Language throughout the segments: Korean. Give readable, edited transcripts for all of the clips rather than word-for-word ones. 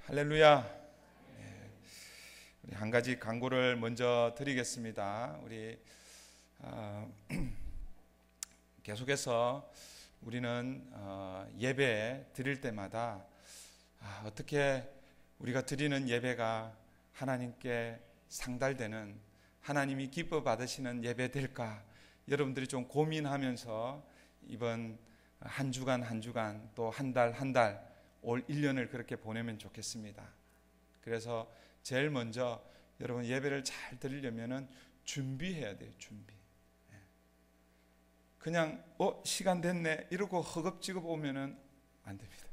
할렐루야. 우리 한 가지 광고를 먼저 드리겠습니다. 우리 계속해서 우리는 예배 드릴 때마다 어떻게 우리가 드리는 예배가 하나님께 상달되는, 하나님이 기뻐 받으시는 예배 될까, 여러분들이 좀 고민하면서 이번 한 주간 또 한 달 올 1년을 그렇게 보내면 좋겠습니다. 그래서 제일 먼저 여러분 예배를 잘 드리려면은 준비해야 돼요. 준비. 그냥 시간 됐네 이러고 허겁지겁 오면은 안 됩니다.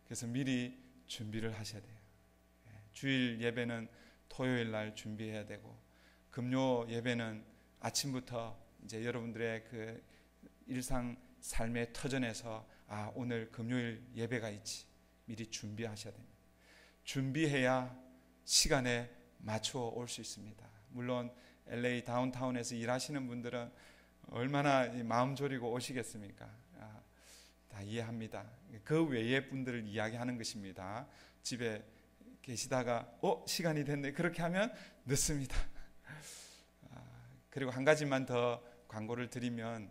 그래서 미리 준비를 하셔야 돼요. 주일 예배는 토요일 날 준비해야 되고, 금요 예배는 아침부터 이제 여러분들의 그 일상 삶의 터전에서 오늘 금요일 예배가 있지, 미리 준비하셔야 됩니다. 준비해야 시간에 맞춰 올 수 있습니다. 물론 LA 다운타운에서 일하시는 분들은 얼마나 마음 졸이고 오시겠습니까? 다 이해합니다. 그 외의 분들을 이야기하는 것입니다. 집에 계시다가 시간이 됐네 그렇게 하면 늦습니다. 그리고 한 가지만 더 광고를 드리면,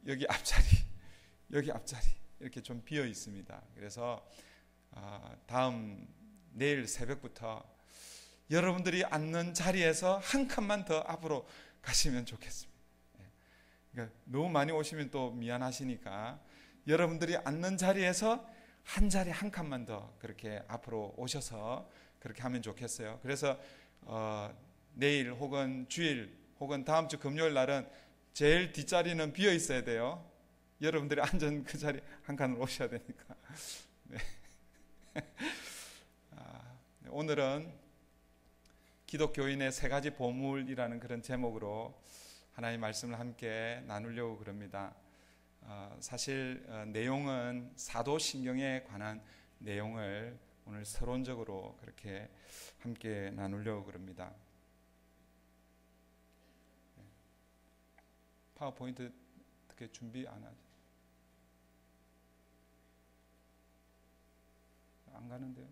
여기 앞자리 이렇게 좀 비어 있습니다. 그래서 내일 새벽부터 여러분들이 앉는 자리에서 한 칸만 더 앞으로 가시면 좋겠습니다. 그러니까 너무 많이 오시면 또 미안하시니까 여러분들이 앉는 자리에서 한 자리 한 칸만 더 그렇게 앞으로 오셔서 그렇게 하면 좋겠어요. 그래서 내일 혹은 주일 혹은 다음 주 금요일 날은 제일 뒷자리는 비어 있어야 돼요. 여러분들이 앉은 그 자리 한 칸으로 오셔야 되니까. 네. 오늘은 기독교인의 세 가지 보물이라는 그런 제목으로 하나님의 말씀을 함께 나누려고 그럽니다. 사실 내용은 사도신경에 관한 내용을 오늘 서론적으로 그렇게 함께 나누려고 그럽니다. 파워포인트 어떻게 준비 안 하죠? 안 가는데요?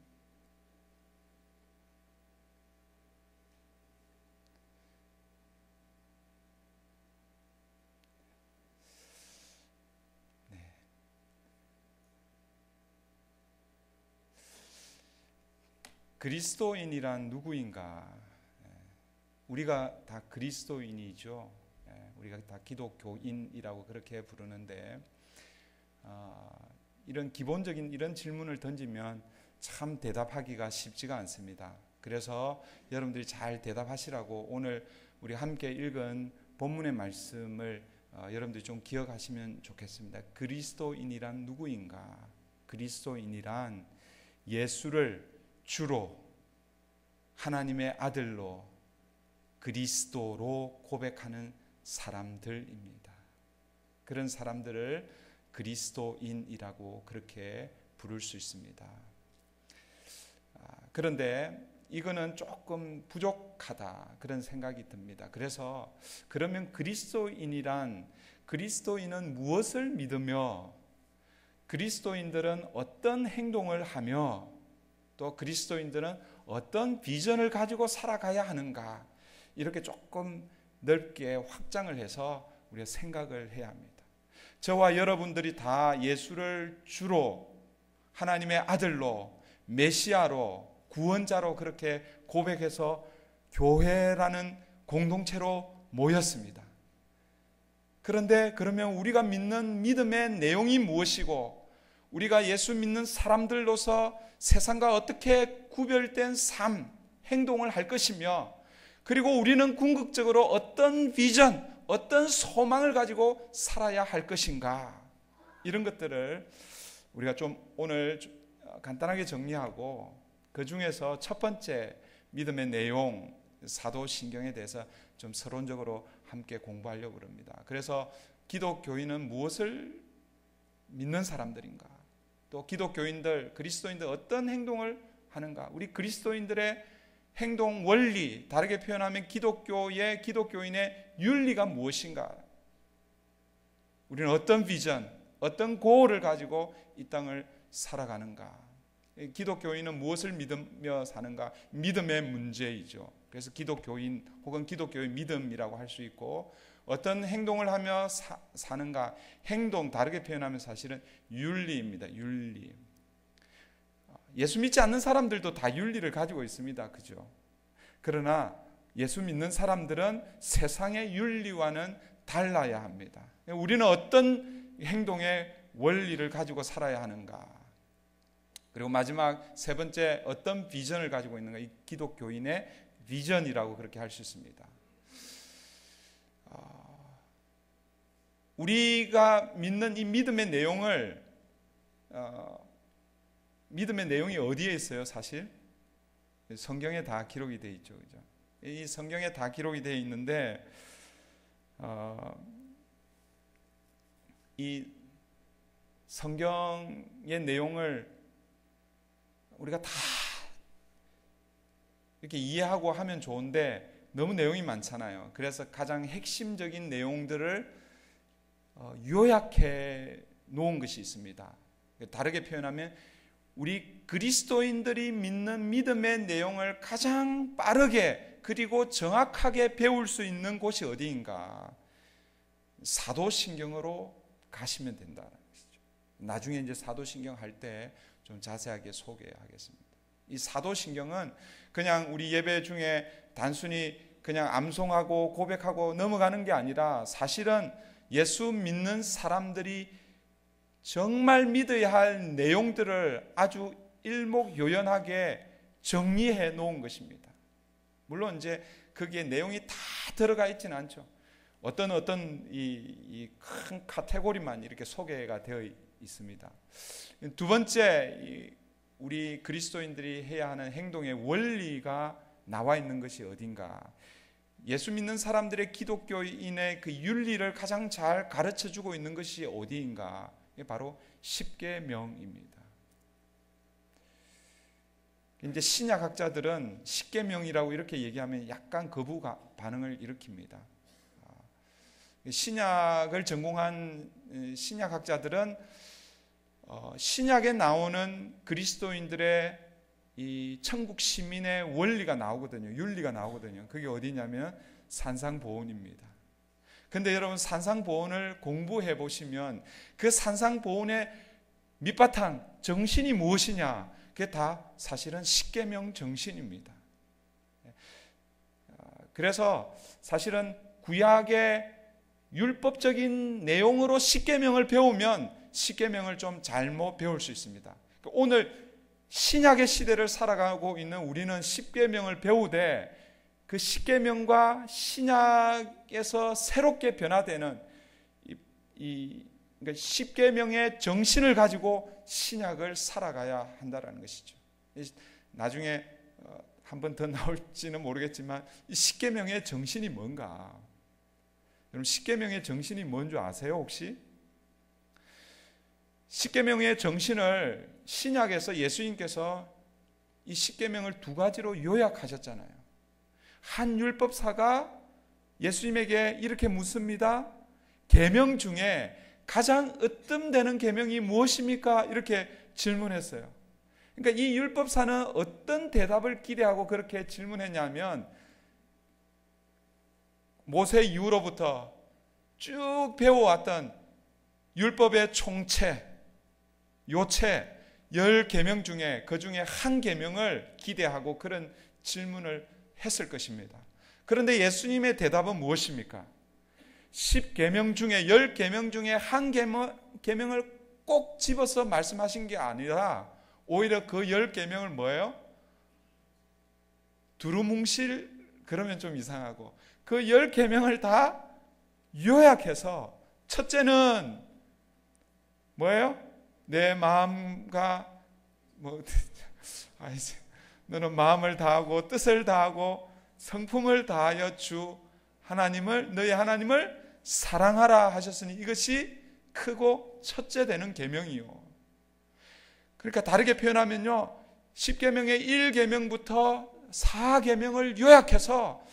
네. 그리스도인이란 누구인가? 우리가 다 그리스도인이죠. 우리가 다 기독교인이라고 그렇게 부르는데, 이런 기본적인 이런 질문을 던지면 참 대답하기가 쉽지가 않습니다. 그래서 여러분들이 잘 대답하시라고 오늘 우리 함께 읽은 본문의 말씀을 여러분들이 좀 기억하시면 좋겠습니다. 그리스도인이란 누구인가? 그리스도인이란 예수를 주로 하나님의 아들로 그리스도로 고백하는 사람들입니다. 그런 사람들을 그리스도인이라고 그렇게 부를 수 있습니다. 그런데 이거는 조금 부족하다 그런 생각이 듭니다. 그래서 그러면 그리스도인은 무엇을 믿으며, 그리스도인들은 어떤 행동을 하며, 또 그리스도인들은 어떤 비전을 가지고 살아가야 하는가, 이렇게 조금 넓게 확장을 해서 우리가 생각을 해야 합니다. 저와 여러분들이 다 예수를 주로 하나님의 아들로, 메시아로, 구원자로 그렇게 고백해서 교회라는 공동체로 모였습니다. 그런데 그러면 우리가 믿는 믿음의 내용이 무엇이고, 우리가 예수 믿는 사람들로서 세상과 어떻게 구별된 삶, 행동을 할 것이며, 그리고 우리는 궁극적으로 어떤 비전, 어떤 소망을 가지고 살아야 할 것인가, 이런 것들을 우리가 좀 오늘 간단하게 정리하고, 그 중에서 첫 번째 믿음의 내용, 사도신경에 대해서 좀 서론적으로 함께 공부하려고 합니다. 그래서 기독교인은 무엇을 믿는 사람들인가, 또 기독교인들, 그리스도인들 어떤 행동을 하는가, 우리 그리스도인들의 행동 원리, 다르게 표현하면 기독교인의 윤리가 무엇인가, 우리는 어떤 비전, 어떤 고를 가지고 이 땅을 살아가는가, 기독교인은 무엇을 믿으며 사는가? 믿음의 문제이죠. 그래서 기독교인 혹은 기독교의 믿음이라고 할 수 있고, 어떤 행동을 하며 사는가? 행동, 다르게 표현하면 사실은 윤리입니다. 윤리. 예수 믿지 않는 사람들도 다 윤리를 가지고 있습니다. 그죠? 그러나 예수 믿는 사람들은 세상의 윤리와는 달라야 합니다. 우리는 어떤 행동의 원리를 가지고 살아야 하는가? 그리고 마지막 세 번째, 어떤 비전을 가지고 있는가? 이 기독교인의 비전이라고 그렇게 할 수 있습니다. 우리가 믿는 이 믿음의 내용을 믿음의 내용이 어디에 있어요? 사실 성경에 다 기록이 되어 있죠, 그죠? 이 성경에 다 기록이 되어 있는데 이 성경의 내용을 우리가 다 이렇게 이해하고 하면 좋은데 너무 내용이 많잖아요. 그래서 가장 핵심적인 내용들을 요약해 놓은 것이 있습니다. 다르게 표현하면 우리 그리스도인들이 믿는 믿음의 내용을 가장 빠르게 그리고 정확하게 배울 수 있는 곳이 어디인가? 사도신경으로 가시면 된다는 것이죠. 나중에 이제 사도신경 할 때 좀 자세하게 소개하겠습니다. 이 사도신경은 그냥 우리 예배 중에 단순히 그냥 암송하고 고백하고 넘어가는 게 아니라 사실은 예수 믿는 사람들이 정말 믿어야 할 내용들을 아주 일목요연하게 정리해 놓은 것입니다. 물론 이제 거기에 내용이 다 들어가 있지는 않죠. 어떤 이 큰 카테고리만 이렇게 소개가 되어 있습니다. 두 번째, 우리 그리스도인들이 해야 하는 행동의 원리가 나와 있는 것이 어딘가? 예수 믿는 사람들의 기독교인의 그 윤리를 가장 잘 가르쳐주고 있는 것이 어디인가? 이게 바로 십계명입니다. 이제 신약학자들은 십계명이라고 이렇게 얘기하면 약간 거부 반응을 일으킵니다. 신약을 전공한 신약학자들은 신약에 나오는 그리스도인들의 이 천국 시민의 원리가 나오거든요. 윤리가 나오거든요. 그게 어디냐면 산상보훈입니다. 근데 여러분, 산상보훈을 공부해 보시면 그 산상보훈의 밑바탕 정신이 무엇이냐? 그게 다 사실은 십계명 정신입니다. 그래서 사실은 구약의 율법적인 내용으로 십계명을 배우면 십계명을 좀 잘못 배울 수 있습니다. 오늘 신약의 시대를 살아가고 있는 우리는 십계명을 배우되 그 십계명과 신약에서 새롭게 변화되는 그러니까 십계명의 정신을 가지고 신약을 살아가야 한다는 것이죠. 나중에 한 번 더 나올지는 모르겠지만 이 십계명의 정신이 뭔가? 여러분, 십계명의 정신이 뭔 줄 아세요, 혹시? 십계명의 정신을 신약에서 예수님께서 이 십계명을 두 가지로 요약하셨잖아요. 한 율법사가 예수님에게 이렇게 묻습니다. 계명 중에 가장 으뜸되는 계명이 무엇입니까? 이렇게 질문했어요. 그러니까 이 율법사는 어떤 대답을 기대하고 그렇게 질문했냐면, 모세 이후로부터 쭉 배워왔던 율법의 총체, 요체 10계명 중에 그 중에 한 계명을 기대하고 그런 질문을 했을 것입니다. 그런데 예수님의 대답은 무엇입니까? 10계명 중에 10계명 중에 한 계명을 꼭 집어서 말씀하신 게 아니라 오히려 그 10계명을 뭐예요? 두루뭉실, 그러면 좀 이상하고 그 10계명을 다 요약해서, 첫째는 뭐예요? 내 마음과 너는 마음을 다하고 뜻을 다하고 성품을 다하여 주 하나님을, 너희 하나님을 사랑하라 하셨으니 이것이 크고 첫째 되는 계명이요. 그러니까 다르게 표현하면요, 10계명의 1계명부터 4계명을 요약해서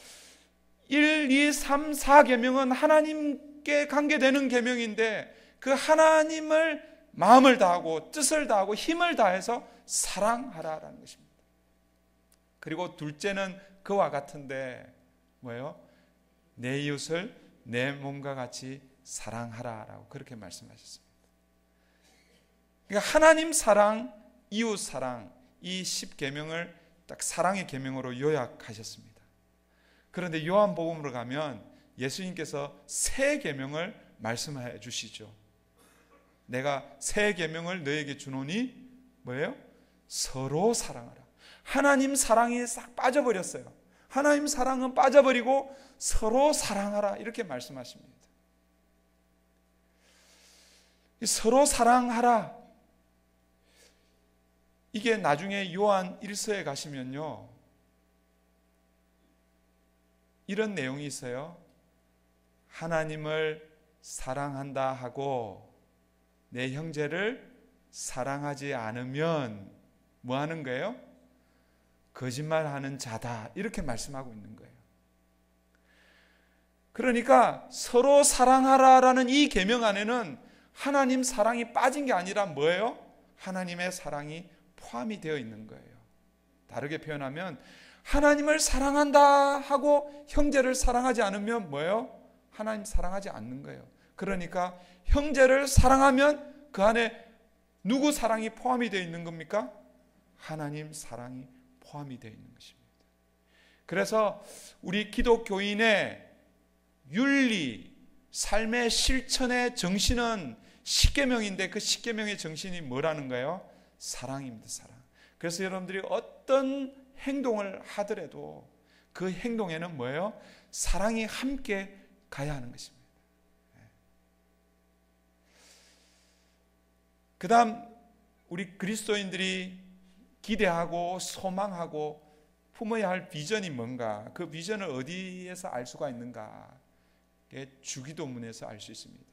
1, 2, 3, 4계명은 하나님께 관계되는 계명인데 그 하나님을 마음을 다하고 뜻을 다하고 힘을 다해서 사랑하라라는 것입니다. 그리고 둘째는 그와 같은데 뭐예요? 내 이웃을 내 몸과 같이 사랑하라라고 그렇게 말씀하셨습니다. 그러니까 하나님 사랑, 이웃 사랑, 이 10계명을 딱 사랑의 계명으로 요약하셨습니다. 그런데 요한복음으로 가면 예수님께서 새 계명을 말씀해 주시죠. 내가 새 계명을 너에게 주노니 뭐예요? 서로 사랑하라. 하나님 사랑이 싹 빠져버렸어요. 하나님 사랑은 빠져버리고 서로 사랑하라 이렇게 말씀하십니다. 서로 사랑하라, 이게 나중에 요한 1서에 가시면요 이런 내용이 있어요. 하나님을 사랑한다 하고 내 형제를 사랑하지 않으면 뭐 하는 거예요? 거짓말하는 자다 이렇게 말씀하고 있는 거예요. 그러니까 서로 사랑하라라는 이 계명 안에는 하나님 사랑이 빠진 게 아니라 뭐예요? 하나님의 사랑이 포함이 되어 있는 거예요. 다르게 표현하면 하나님을 사랑한다 하고 형제를 사랑하지 않으면 뭐예요? 하나님 사랑하지 않는 거예요. 그러니까 형제를 사랑하면 그 안에 누구 사랑이 포함이 되어 있는 겁니까? 하나님 사랑이 포함이 되어 있는 것입니다. 그래서 우리 기독교인의 윤리, 삶의 실천의 정신은 십계명인데 그 십계명의 정신이 뭐라는 거예요? 사랑입니다. 사랑. 그래서 여러분들이 어떤 행동을 하더라도 그 행동에는 뭐예요? 사랑이 함께 가야 하는 것입니다. 그 다음 우리 그리스도인들이 기대하고 소망하고 품어야 할 비전이 뭔가, 그 비전을 어디에서 알 수가 있는가? 주기도문에서 알 수 있습니다.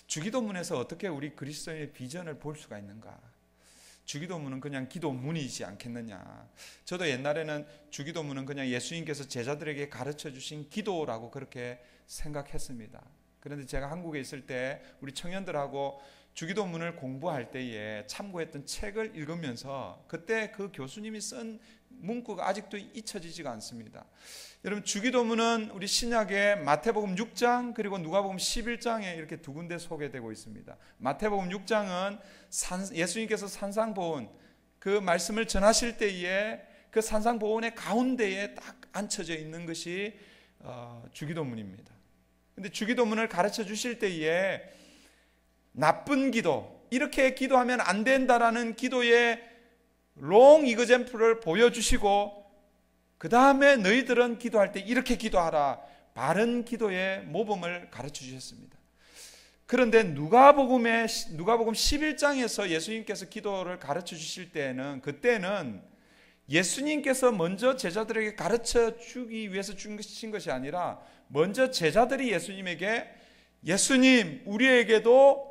주기도문에서 어떻게 우리 그리스도인의 비전을 볼 수가 있는가? 주기도문은 그냥 기도문이지 않겠느냐. 저도 옛날에는 주기도문은 그냥 예수님께서 제자들에게 가르쳐 주신 기도라고 그렇게 생각했습니다. 그런데 제가 한국에 있을 때 우리 청년들하고 주기도문을 공부할 때에 참고했던 책을 읽으면서 그때 그 교수님이 쓴 문구가 아직도 잊혀지지가 않습니다. 여러분, 주기도문은 우리 신약의 마태복음 6장 그리고 누가복음 11장에 이렇게 두 군데 소개되고 있습니다. 마태복음 6장은 예수님께서 산상보훈 그 말씀을 전하실 때에 그 산상보훈의 가운데에 딱 앉혀져 있는 것이 주기도문입니다. 그런데 주기도문을 가르쳐 주실 때에 나쁜 기도, 이렇게 기도하면 안 된다라는 기도의 롱 이그젬플을 보여주시고 그 다음에 너희들은 기도할 때 이렇게 기도하라, 바른 기도의 모범을 가르쳐 주셨습니다. 그런데 누가복음 11장에서 예수님께서 기도를 가르쳐 주실 때는 그때는 예수님께서 먼저 제자들에게 가르쳐 주기 위해서 주신 것이 아니라 먼저 제자들이 예수님에게 예수님 우리에게도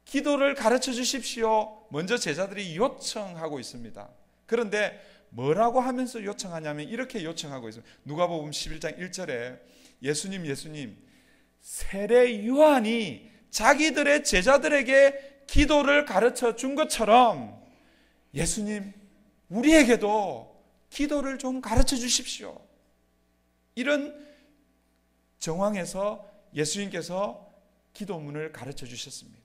기도를 가르쳐 주십시오. 먼저 제자들이 요청하고 있습니다. 그런데 뭐라고 하면서 요청하냐면 이렇게 요청하고 있습니다. 누가복음 11장 1절에 예수님 세례 요한이 자기들의 제자들에게 기도를 가르쳐 준 것처럼 예수님 우리에게도 기도를 좀 가르쳐 주십시오. 이런 정황에서 예수님께서 기도문을 가르쳐 주셨습니다.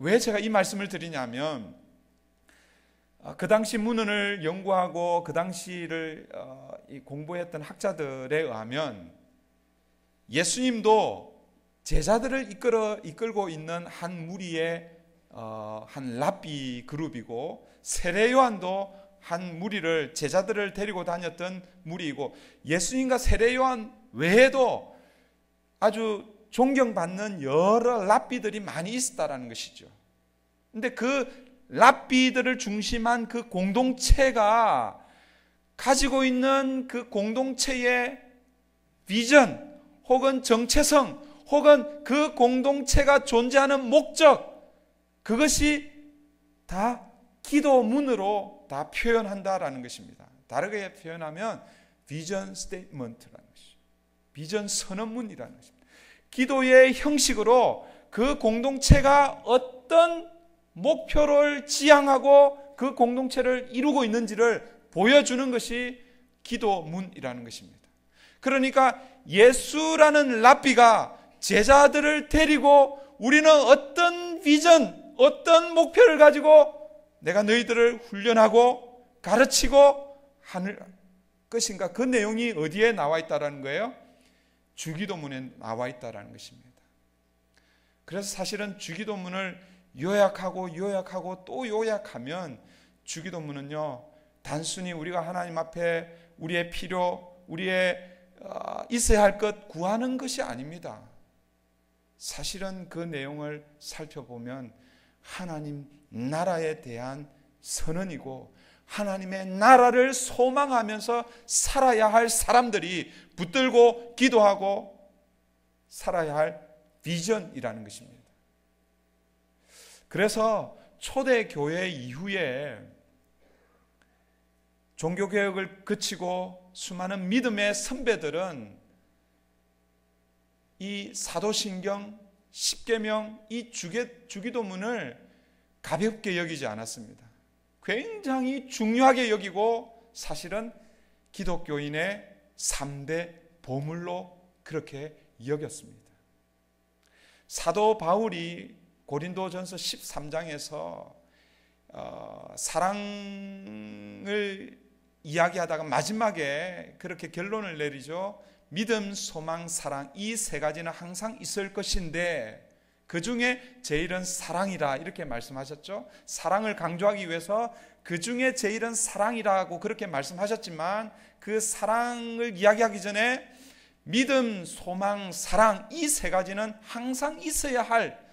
왜 제가 이 말씀을 드리냐면 그 당시 문헌을 연구하고 그 당시를 공부했던 학자들에 의하면 예수님도 제자들을 이끌고 있는 한 무리의 한 랍비 그룹이고 세례 요한도 한 무리를 제자들을 데리고 다녔던 무리이고 예수님과 세례 요한 외에도 아주 존경받는 여러 랍비들이 많이 있었다라는 것이죠. 근데 그 랍비들을 중심한 그 공동체가 가지고 있는 그 공동체의 비전 혹은 정체성 혹은 그 공동체가 존재하는 목적, 그것이 다 기도문으로 다 표현한다라는 것입니다. 다르게 표현하면 비전 스테이트먼트라는 것이죠. 비전 선언문이라는 것입니다. 기도의 형식으로 그 공동체가 어떤 목표를 지향하고 그 공동체를 이루고 있는지를 보여주는 것이 기도문이라는 것입니다. 그러니까 예수라는 랍비가 제자들을 데리고 우리는 어떤 비전, 어떤 목표를 가지고 내가 너희들을 훈련하고 가르치고 하는 것인가, 그 내용이 어디에 나와 있다라는 거예요? 주기도문에 나와 있다라는 것입니다. 그래서 사실은 주기도문을 요약하고 또 요약하면 주기도문은요, 단순히 우리가 하나님 앞에 우리의 필요, 우리의 있어야 할 것 구하는 것이 아닙니다. 사실은 그 내용을 살펴보면 하나님 나라에 대한 선언이고, 하나님의 나라를 소망하면서 살아야 할 사람들이 붙들고 기도하고 살아야 할 비전이라는 것입니다. 그래서 초대교회 이후에 종교개혁을 거치고 수많은 믿음의 선배들은 이 사도신경, 십계명, 이 주기도문을 가볍게 여기지 않았습니다. 굉장히 중요하게 여기고 사실은 기독교인의 3대 보물로 그렇게 여겼습니다. 사도 바울이 고린도전서 13장에서 사랑을 이야기하다가 마지막에 그렇게 결론을 내리죠. 믿음, 소망, 사랑, 이 세 가지는 항상 있을 것인데 그 중에 제일은 사랑이라, 이렇게 말씀하셨죠. 사랑을 강조하기 위해서 그 중에 제일은 사랑이라고 그렇게 말씀하셨지만, 그 사랑을 이야기하기 전에 믿음, 소망, 사랑, 이 세 가지는 항상 있어야 할,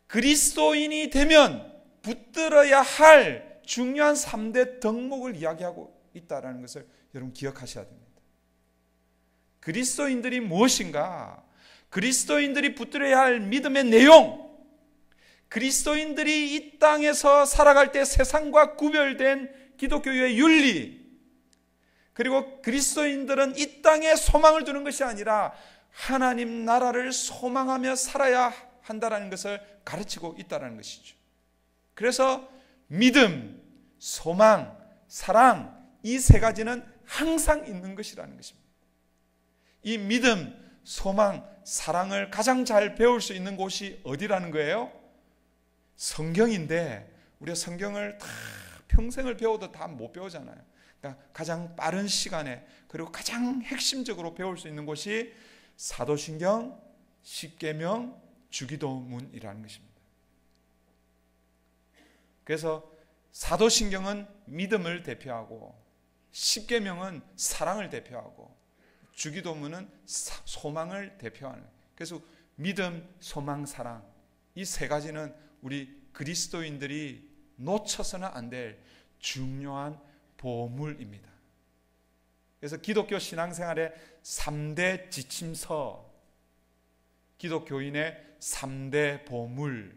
그리스도인이 되면 붙들어야 할 중요한 3대 덕목을 이야기하고 있다는 것을 여러분 기억하셔야 됩니다. 그리스도인들이 무엇인가? 그리스도인들이 붙들어야 할 믿음의 내용, 그리스도인들이 이 땅에서 살아갈 때 세상과 구별된 기독교의 윤리, 그리고 그리스도인들은 이 땅에 소망을 두는 것이 아니라 하나님 나라를 소망하며 살아야 한다는 것을 가르치고 있다는 것이죠. 그래서 믿음, 소망, 사랑, 이 세 가지는 항상 있는 것이라는 것입니다. 이 믿음, 소망, 사랑을 가장 잘 배울 수 있는 곳이 어디라는 거예요? 성경인데 우리가 성경을 다 평생을 배워도 다 못 배우잖아요. 그러니까 가장 빠른 시간에, 그리고 가장 핵심적으로 배울 수 있는 곳이 사도신경, 십계명, 주기도문이라는 것입니다. 그래서 사도신경은 믿음을 대표하고, 십계명은 사랑을 대표하고, 주기도문은 소망을 대표하는. 그래서 믿음, 소망, 사랑, 이 세 가지는 우리 그리스도인들이 놓쳐서는 안 될 중요한 보물입니다. 그래서 기독교 신앙생활의 3대 지침서, 기독교인의 3대 보물.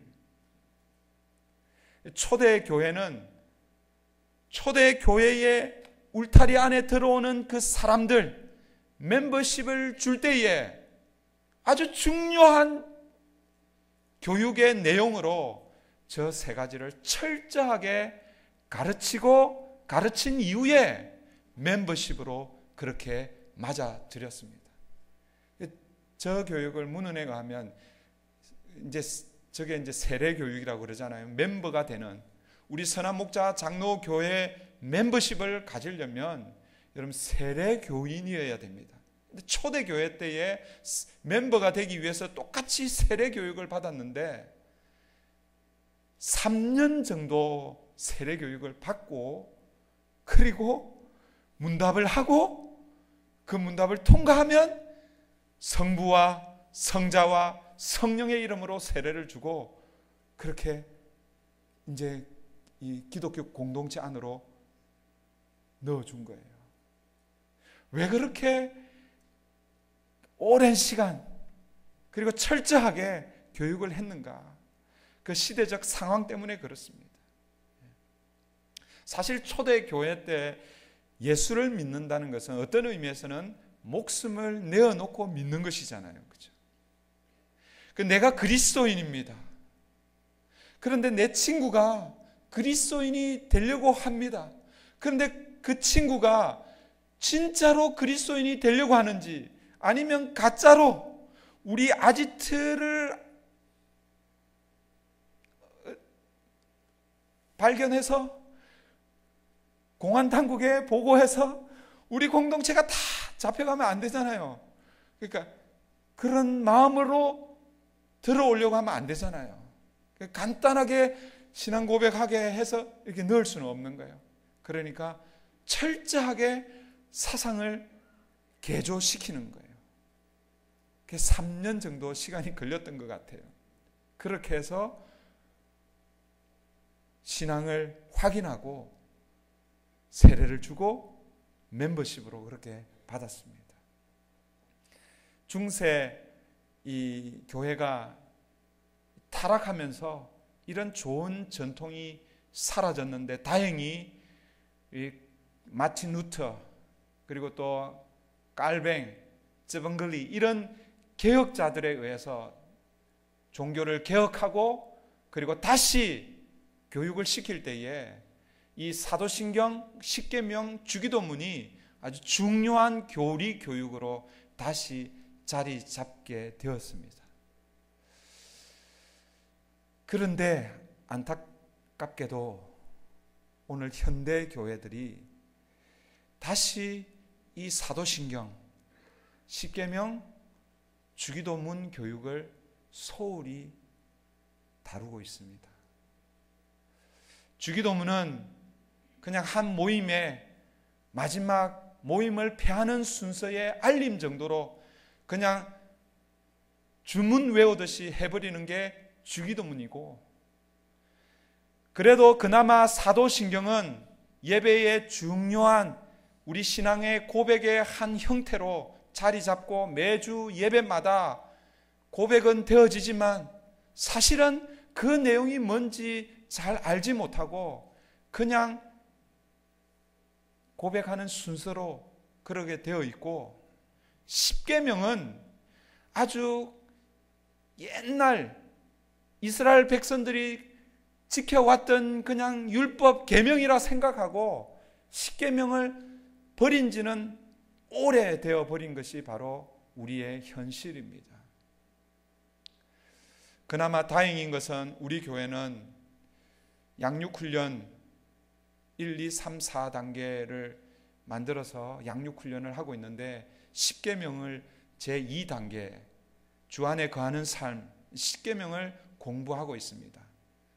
초대교회는 초대교회의 울타리 안에 들어오는 그 사람들, 멤버십을 줄 때에 아주 중요한 교육의 내용으로 저 세 가지를 철저하게 가르치고 가르친 이후에 멤버십으로 그렇게 맞아들였습니다. 저 교육을 문은혜가 하면 저게 이제 세례 교육이라고 그러잖아요. 멤버가 되는, 우리 선한 목자 장로 교회 멤버십을 가지려면 여러분 세례 교인이어야 됩니다. 근데 초대 교회 때에 멤버가 되기 위해서 똑같이 세례 교육을 받았는데 3년 정도 세례 교육을 받고, 그리고 문답을 하고 그 문답을 통과하면 성부와 성자와 성령의 이름으로 세례를 주고, 그렇게 이제 이 기독교 공동체 안으로 넣어준 거예요. 왜 그렇게 오랜 시간 그리고 철저하게 교육을 했는가? 그 시대적 상황 때문에 그렇습니다. 사실 초대교회 때 예수를 믿는다는 것은 어떤 의미에서는 목숨을 내어놓고 믿는 것이잖아요. 그렇죠? 내가 그리스도인입니다. 그런데 내 친구가 그리스도인이 되려고 합니다. 그런데 그 친구가 진짜로 그리스도인이 되려고 하는지 아니면 가짜로 우리 아지트를 발견해서 공안 당국에 보고해서 우리 공동체가 다 잡혀가면 안 되잖아요. 그러니까 그런 마음으로 들어오려고 하면 안 되잖아요. 간단하게 신앙 고백하게 해서 이렇게 넣을 수는 없는 거예요. 그러니까 철저하게 사상을 개조시키는 거예요. 그게 3년 정도 시간이 걸렸던 것 같아요. 그렇게 해서 신앙을 확인하고 세례를 주고 멤버십으로 그렇게 받았습니다. 중세 이 교회가 타락하면서 이런 좋은 전통이 사라졌는데 다행히 이 마틴 루터 그리고 또 깔뱅, 쯔벙글리 이런 개혁자들에 의해서 종교를 개혁하고 그리고 다시 교육을 시킬 때에 이 사도신경, 십계명, 주기도문이 아주 중요한 교리 교육으로 다시 자리 잡게 되었습니다. 그런데 안타깝게도 오늘 현대 교회들이 다시 이 사도신경, 십계명, 주기도문 교육을 소홀히 다루고 있습니다. 주기도문은 그냥 한 모임의 마지막 모임을 폐하는 순서의 알림 정도로 그냥 주문 외우듯이 해버리는 게 주기도문이고, 그래도 그나마 사도신경은 예배의 중요한 우리 신앙의 고백의 한 형태로 자리 잡고 매주 예배마다 고백은 되어지지만 사실은 그 내용이 뭔지 잘 알지 못하고 그냥 고백하는 순서로 그러게 되어 있고, 십계명은 아주 옛날 이스라엘 백성들이 지켜왔던 그냥 율법 계명이라 생각하고 십계명을 버린 지는 오래되어 버린 것이 바로 우리의 현실입니다. 그나마 다행인 것은 우리 교회는 양육훈련 1, 2, 3, 4단계를 만들어서 양육훈련을 하고 있는데 십계명을 제2단계 주 안에 거하는 삶 십계명을 공부하고 있습니다.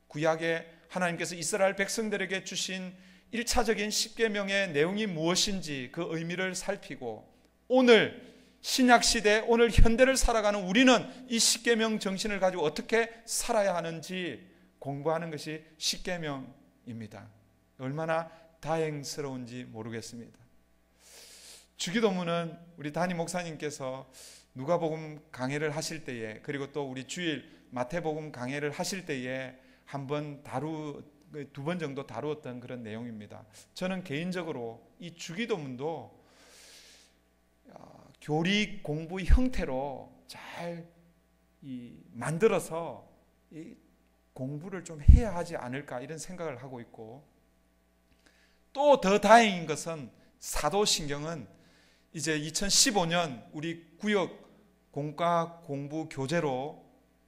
구약에 하나님께서 이스라엘 백성들에게 주신 1차적인 십계명의 내용이 무엇인지 그 의미를 살피고, 오늘 신약시대 오늘 현대를 살아가는 우리는 이 십계명 정신을 가지고 어떻게 살아야 하는지 공부하는 것이 십계명입니다. 얼마나 다행스러운지 모르겠습니다. 주기도문은 우리 담임 목사님께서 누가복음 강해를 하실 때에, 그리고 또 우리 주일 마태복음 강해를 하실 때에 두 번 정도 다루었던 그런 내용입니다. 저는 개인적으로 이 주기도문도 교리 공부 형태로 잘 만들어서 이 공부를 좀 해야 하지 않을까 이런 생각을 하고 있고, 또 더 다행인 것은 사도신경은 이제 2015년 우리 구역 공과 공부 교재로,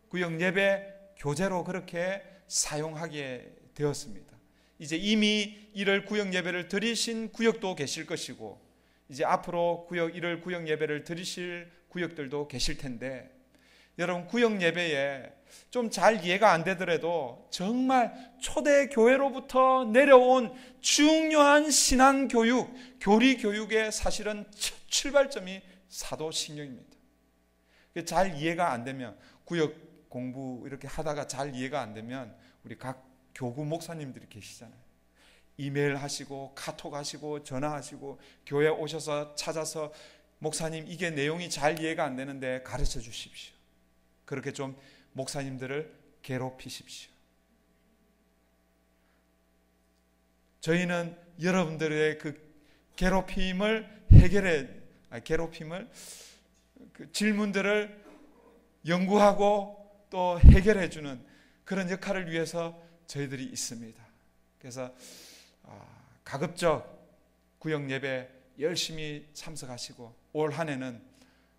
구역 예배 교재로 그렇게 사용하게 되었습니다. 이제 이미 1월 구역 예배를 드리신 구역도 계실 것이고, 이제 앞으로 1월 구역 예배를 드리실 구역들도 계실 텐데, 여러분 구역 예배에 좀 잘 이해가 안 되더라도 정말 초대 교회로부터 내려온 중요한 신앙 교육, 교리 교육의 사실은 출발점이 사도신경입니다. 잘 이해가 안 되면, 구역 공부 이렇게 하다가 잘 이해가 안 되면 우리 각 교구 목사님들이 계시잖아요. 이메일 하시고 카톡 하시고 전화하시고 교회 오셔서 찾아서 목사님 이게 내용이 잘 이해가 안 되는데 가르쳐 주십시오. 그렇게 좀 목사님들을 괴롭히십시오. 저희는 여러분들의 그 괴롭힘을 그 질문들을 연구하고 또 해결해 주는 그런 역할을 위해서 저희들이 있습니다. 그래서 가급적 구역 예배 열심히 참석하시고 올 한 해는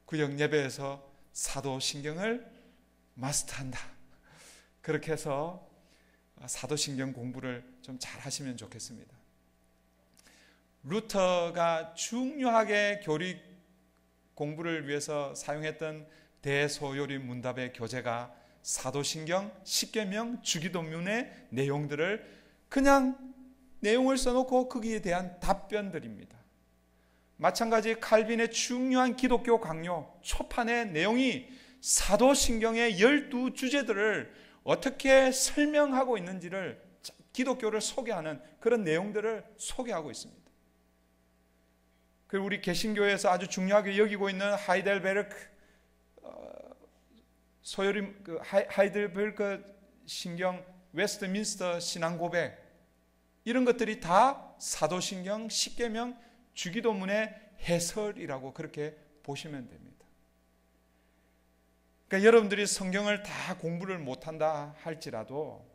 구역 예배에서 사도신경을 마스터한다, 그렇게 해서 사도신경 공부를 좀 잘 하시면 좋겠습니다. 루터가 중요하게 교리 공부를 위해서 사용했던 대소요리 문답의 교재가 사도신경, 십계명, 주기도문의 내용들을 그냥 내용을 써놓고 거기에 대한 답변들입니다. 마찬가지 칼빈의 중요한 기독교 강요 초판의 내용이 사도신경의 12주제들을 어떻게 설명하고 있는지를, 기독교를 소개하는 그런 내용들을 소개하고 있습니다. 그리고 우리 개신교에서 아주 중요하게 여기고 있는 하이델베르크 소요리, 하이델베르크 신경, 웨스트민스터 신앙 고백, 이런 것들이 다 사도신경, 십계명, 주기도문의 해설이라고 그렇게 보시면 됩니다. 그러니까 여러분들이 성경을 다 공부를 못한다 할지라도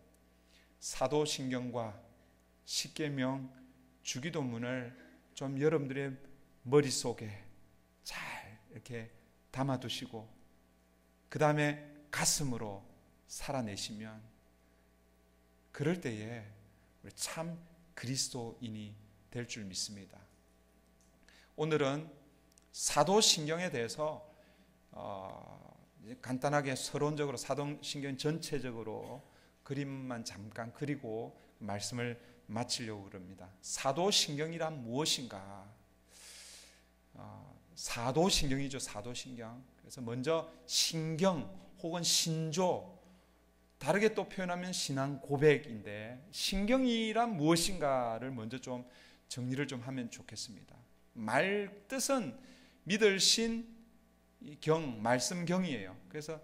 사도신경과 십계명, 주기도문을 좀 여러분들의 머릿속에 잘 이렇게 담아두시고 그 다음에 가슴으로 살아내시면 그럴 때에 우리 참 그리스도인이 될 줄 믿습니다. 오늘은 사도신경에 대해서 간단하게 서론적으로 사도신경 전체적으로 그림만 잠깐 그리고 말씀을 마치려고 그럽니다. 사도신경이란 무엇인가? 사도신경이죠. 사도신경. 그래서 먼저 신경 혹은 신조, 다르게 또 표현하면 신앙 고백인데, 신경이란 무엇인가를 먼저 좀 정리를 좀 하면 좋겠습니다. 말 뜻은 믿을 신 경, 말씀경이에요. 그래서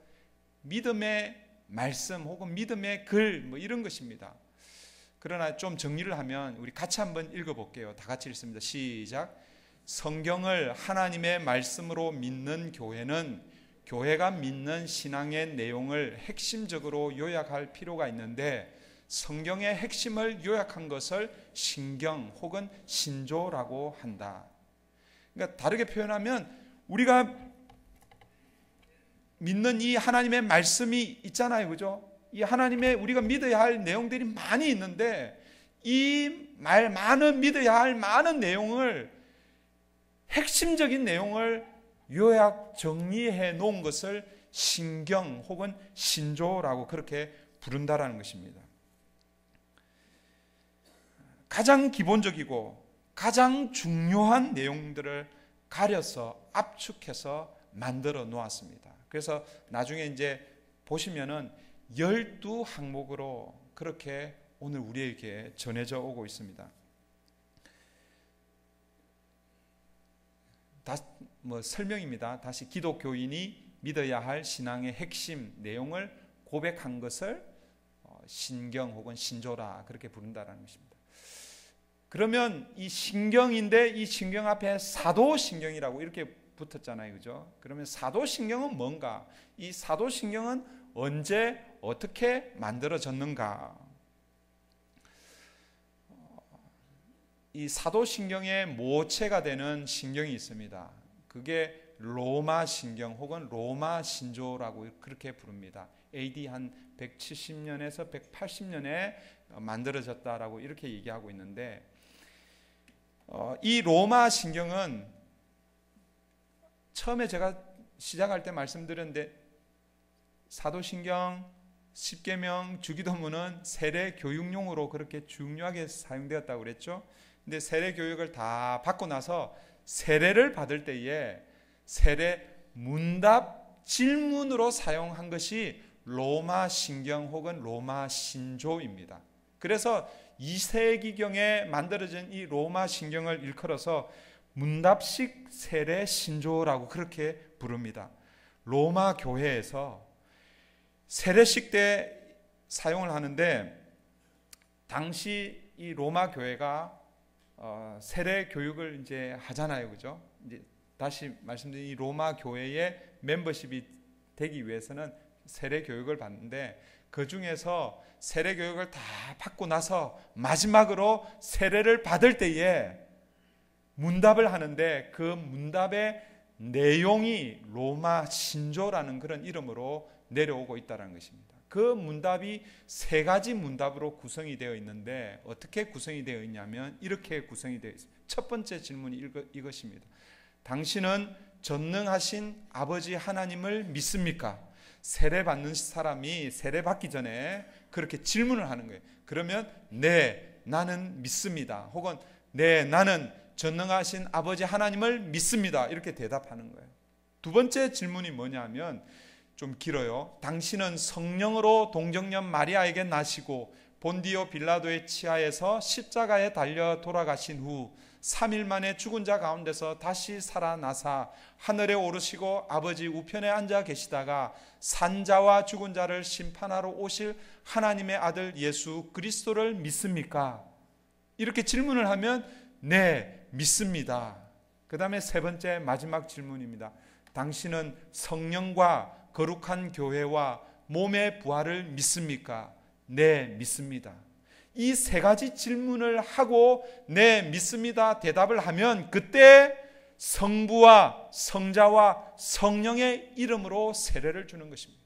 믿음의 말씀 혹은 믿음의 글 뭐 이런 것입니다. 그러나 좀 정리를 하면 우리 같이 한번 읽어볼게요. 다 같이 읽습니다. 시작. 성경을 하나님의 말씀으로 믿는 교회는 교회가 믿는 신앙의 내용을 핵심적으로 요약할 필요가 있는데, 성경의 핵심을 요약한 것을 신경 혹은 신조라고 한다. 그러니까 다르게 표현하면 우리가 믿는 이 하나님의 말씀이 있잖아요, 그죠? 이 하나님의 우리가 믿어야 할 내용들이 많이 있는데, 이 많은 믿어야 할 많은 내용을, 핵심적인 내용을 요약 정리해 놓은 것을 신경 혹은 신조라고 그렇게 부른다라는 것입니다. 가장 기본적이고 가장 중요한 내용들을 가려서 압축해서 만들어 놓았습니다. 그래서 나중에 이제 보시면은 12항목으로 그렇게 오늘 우리에게 전해져 오고 있습니다. 설명입니다. 다시 기독교인이 믿어야 할 신앙의 핵심 내용을 고백한 것을 신경 혹은 신조라 그렇게 부른다는 것입니다. 그러면 이 신경인데 이 신경 앞에 사도신경이라고 이렇게 붙었잖아요, 그죠? 그러면 사도신경은 뭔가? 이 사도신경은 언제 어떻게 만들어졌는가? 이 사도신경의 모체가 되는 신경이 있습니다. 그게 로마 신경 혹은 로마 신조라고 그렇게 부릅니다. AD 한 170년에서 180년에 만들어졌다라고 이렇게 얘기하고 있는데, 이 로마 신경은 처음에 제가 시작할 때 말씀드렸는데, 사도신경, 십계명, 주기도문은 세례 교육용으로 그렇게 중요하게 사용되었다고 그랬죠. 근데 세례 교육을 다 받고 나서 세례를 받을 때에 세례 문답 질문으로 사용한 것이 로마 신경 혹은 로마 신조입니다. 그래서 2세기경에 만들어진 이 로마 신경을 일컬어서 문답식 세례 신조라고 그렇게 부릅니다. 로마 교회에서 세례식 때 사용을 하는데, 당시 이 로마 교회가 세례 교육을 이제 하잖아요, 그죠? 이제 다시 말씀드린 이 로마 교회의 멤버십이 되기 위해서는 세례 교육을 받는데 그 중에서 세례 교육을 다 받고 나서 마지막으로 세례를 받을 때에 문답을 하는데 그 문답의 내용이 로마 신조라는 그런 이름으로 내려오고 있다는 것입니다. 그 문답이 세 가지 문답으로 구성이 되어 있는데 어떻게 구성이 되어 있냐면 이렇게 구성이 되어 있습니다. 첫 번째 질문이 이것입니다. 당신은 전능하신 아버지 하나님을 믿습니까? 세례 받는 사람이 세례 받기 전에 그렇게 질문을 하는 거예요. 그러면 네, 나는 믿습니다. 혹은 네, 나는 전능하신 아버지 하나님을 믿습니다. 이렇게 대답하는 거예요. 두 번째 질문이 뭐냐면 좀 길어요. 당신은 성령으로 동정녀 마리아에게 나시고 본디오 빌라도의 치하에서 십자가에 달려 돌아가신 후 3일 만에 죽은 자 가운데서 다시 살아나사 하늘에 오르시고 아버지 우편에 앉아 계시다가 산자와 죽은 자를 심판하러 오실 하나님의 아들 예수 그리스도를 믿습니까? 이렇게 질문을 하면 네, 믿습니다. 그 다음에 세 번째 마지막 질문입니다. 당신은 성령과 거룩한 교회와 몸의 부활을 믿습니까? 네, 믿습니다. 이 세 가지 질문을 하고 네, 믿습니다 대답을 하면 그때 성부와 성자와 성령의 이름으로 세례를 주는 것입니다.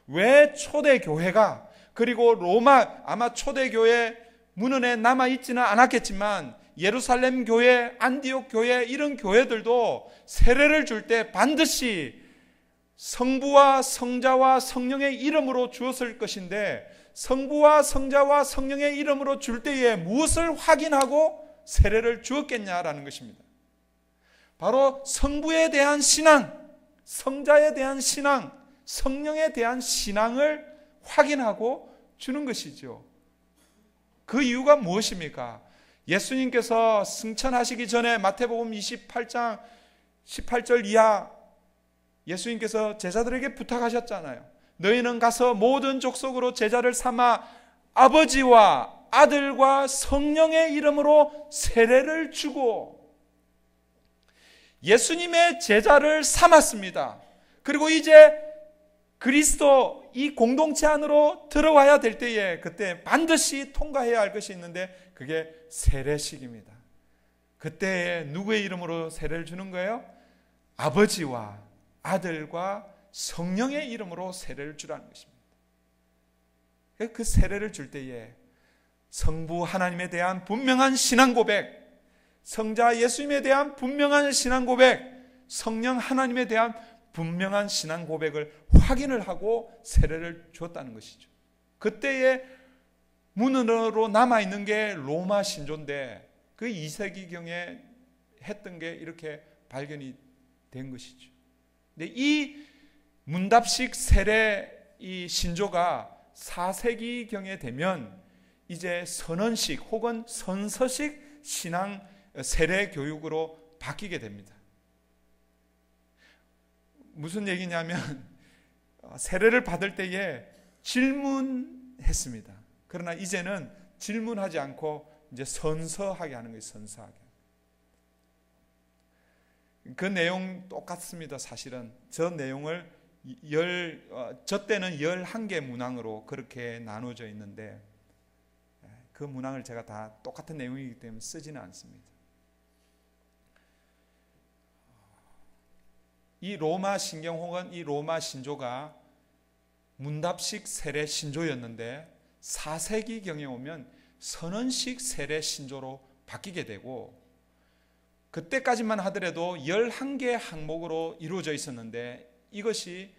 왜 초대교회가 그리고 로마 아마 초대교회 문헌에 남아있지는 않았겠지만 예루살렘 교회, 안디옥 교회 이런 교회들도 세례를 줄 때 반드시 성부와 성자와 성령의 이름으로 주었을 것인데 성부와 성자와 성령의 이름으로 줄 때에 무엇을 확인하고 세례를 주었겠냐라는 것입니다. 바로 성부에 대한 신앙, 성자에 대한 신앙, 성령에 대한 신앙을 확인하고 주는 것이죠. 그 이유가 무엇입니까? 예수님께서 승천하시기 전에 마태복음 28장 18절 이하 예수님께서 제자들에게 부탁하셨잖아요. 너희는 가서 모든 족속으로 제자를 삼아 아버지와 아들과 성령의 이름으로 세례를 주고 예수님의 제자를 삼았습니다. 그리고 이제 그리스도 이 공동체 안으로 들어와야 될 때에 그때 반드시 통과해야 할 것이 있는데 그게 세례식입니다. 그때에 누구의 이름으로 세례를 주는 거예요? 아버지와 아들과 성령의 이름으로 세례를 주라는 것입니다. 그 세례를 줄 때에 성부 하나님에 대한 분명한 신앙 고백, 성자 예수님에 대한 분명한 신앙 고백, 성령 하나님에 대한 분명한 신앙 고백을 확인을 하고 세례를 주었다는 것이죠. 그때에 문헌으로 남아있는 게 로마 신조인데 그 2세기경에 했던 게 이렇게 발견이 된 것이죠. 근데 이 문답식 세례 이 신조가 4세기경에 되면 이제 선언식 혹은 선서식 신앙 세례 교육으로 바뀌게 됩니다. 무슨 얘기냐면 세례를 받을 때에 질문했습니다. 그러나 이제는 질문하지 않고 이제 선서하게 하는 거예요. 선서하게. 그 내용 똑같습니다. 사실은 저 내용을 저 때는 11개 문항으로 그렇게 나눠져 있는데 그 문항을 제가 다 똑같은 내용이기 때문에 쓰지는 않습니다. 이 로마 신경 혹은 이 로마 신조가 문답식 세례 신조였는데 4세기경에 오면 선언식 세례 신조로 바뀌게 되고 그때까지만 하더라도 11개 항목으로 이루어져 있었는데 이것이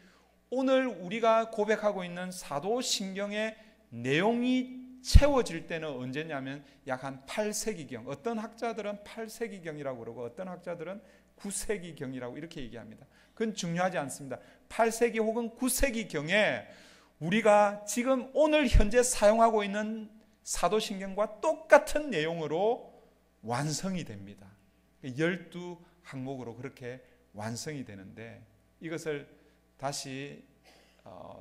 오늘 우리가 고백하고 있는 사도신경의 내용이 채워질 때는 언제냐면 약 한 8세기경, 어떤 학자들은 8세기경이라고 그러고 어떤 학자들은 9세기경이라고 이렇게 얘기합니다. 그건 중요하지 않습니다. 8세기 혹은 9세기경에 우리가 지금 오늘 현재 사용하고 있는 사도신경과 똑같은 내용으로 완성이 됩니다. 12항목으로 그렇게 완성이 되는데 이것을 다시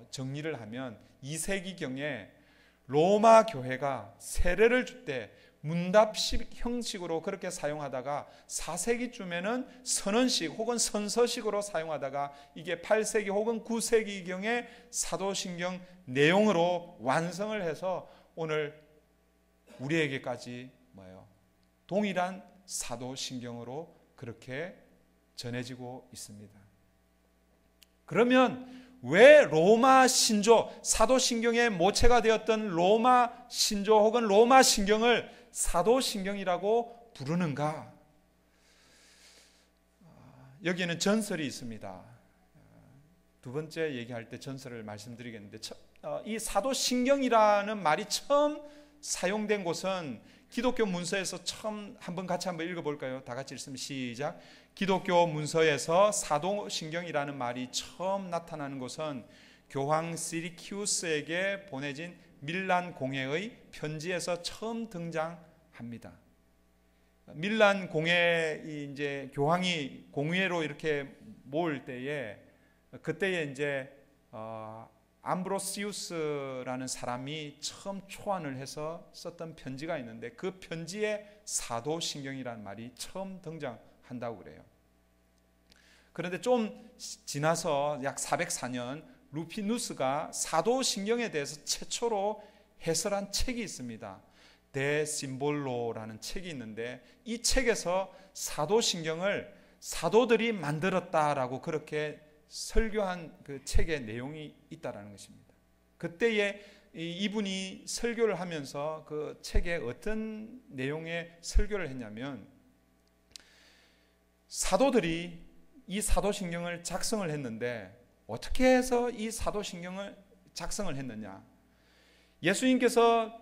정리를 하면 2세기경에 로마 교회가 세례를 줄 때 문답식 형식으로 그렇게 사용하다가 4세기쯤에는 선언식 혹은 선서식으로 사용하다가 이게 8세기 혹은 9세기경의 사도신경 내용으로 완성을 해서 오늘 우리에게까지 동일한 사도신경으로 그렇게 전해지고 있습니다. 그러면 왜 로마 신조, 사도신경의 모체가 되었던 로마 신조 혹은 로마 신경을 사도신경이라고 부르는가? 여기에는 전설이 있습니다. 두 번째 얘기할 때 전설을 말씀드리겠는데, 이 사도신경이라는 말이 처음 사용된 곳은 기독교 문서에서 처음 한번 읽어볼까요? 다 같이 읽으면 시작. 기독교 문서에서 사도신경이라는 말이 처음 나타나는 곳은 교황 시리키우스에게 보내진 밀란 공회의 편지에서 처음 등장합니다. 밀란 공회 이제 교황이 공회로 이렇게 모을 때에 그때에 이제 암브로시우스라는 사람이 처음 초안을 해서 썼던 편지가 있는데 그 편지에 사도신경이라는 말이 처음 등장한다고 그래요. 그런데 좀 지나서 약 404년 루피누스가 사도신경에 대해서 최초로 해설한 책이 있습니다. 데 심볼로라는 책이 있는데 이 책에서 사도신경을 사도들이 만들었다라고 그렇게 설교한 그 책의 내용이 있다라는 것입니다. 그때에 이분이 설교를 하면서 그 책에 어떤 내용의 설교를 했냐면, 사도들이 이 사도신경을 작성을 했는데 어떻게 해서 이 사도신경을 작성을 했느냐? 예수님께서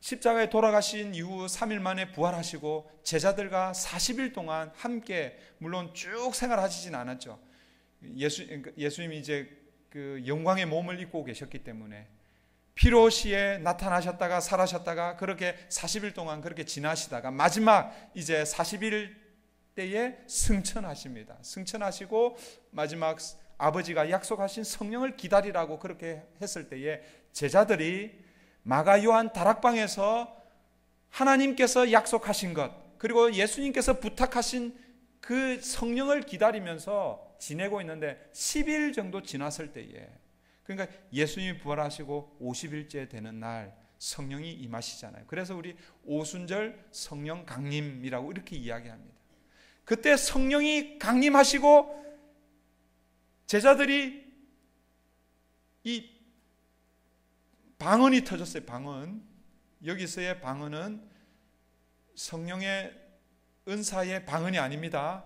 십자가에 돌아가신 이후 3일 만에 부활하시고 제자들과 40일 동안 함께 물론 쭉 생활하시진 않았죠. 예수님이 이제 그 영광의 몸을 입고 계셨기 때문에 피로시에 나타나셨다가 사라졌다가 그렇게 40일 동안 그렇게 지나시다가 마지막 이제 40일 때에 승천하십니다. 승천하시고 마지막 아버지가 약속하신 성령을 기다리라고 그렇게 했을 때에 제자들이 마가 요한 다락방에서 하나님께서 약속하신 것 그리고 예수님께서 부탁하신 그 성령을 기다리면서 지내고 있는데 10일 정도 지났을 때에, 그러니까 예수님이 부활하시고 50일째 되는 날 성령이 임하시잖아요. 그래서 우리 오순절 성령 강림이라고 이렇게 이야기합니다. 그때 성령이 강림하시고 제자들이 이 방언이 터졌어요. 방언. 여기서의 방언은 성령의 은사의 방언이 아닙니다.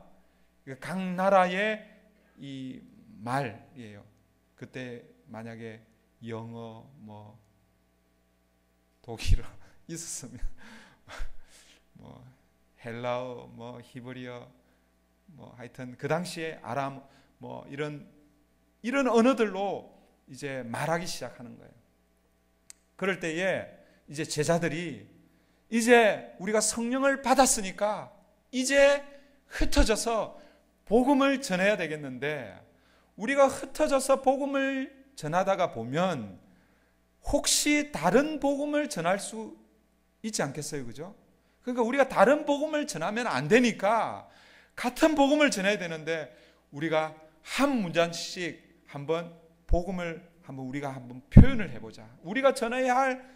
각 나라의 이 말이에요. 그때 만약에 영어, 독일어 있었으면 헬라어, 히브리어, 하여튼 그 당시에 아람, 이런 언어들로 이제 말하기 시작하는 거예요. 그럴 때에 이제 제자들이 이제 우리가 성령을 받았으니까 이제 흩어져서 복음을 전해야 되겠는데, 우리가 흩어져서 복음을 전하다가 보면 혹시 다른 복음을 전할 수 있지 않겠어요? 그죠? 그러니까 우리가 다른 복음을 전하면 안 되니까 같은 복음을 전해야 되는데 우리가 한 문장씩 한번 복음을 우리가 한번 표현을 해보자. 우리가 전해야 할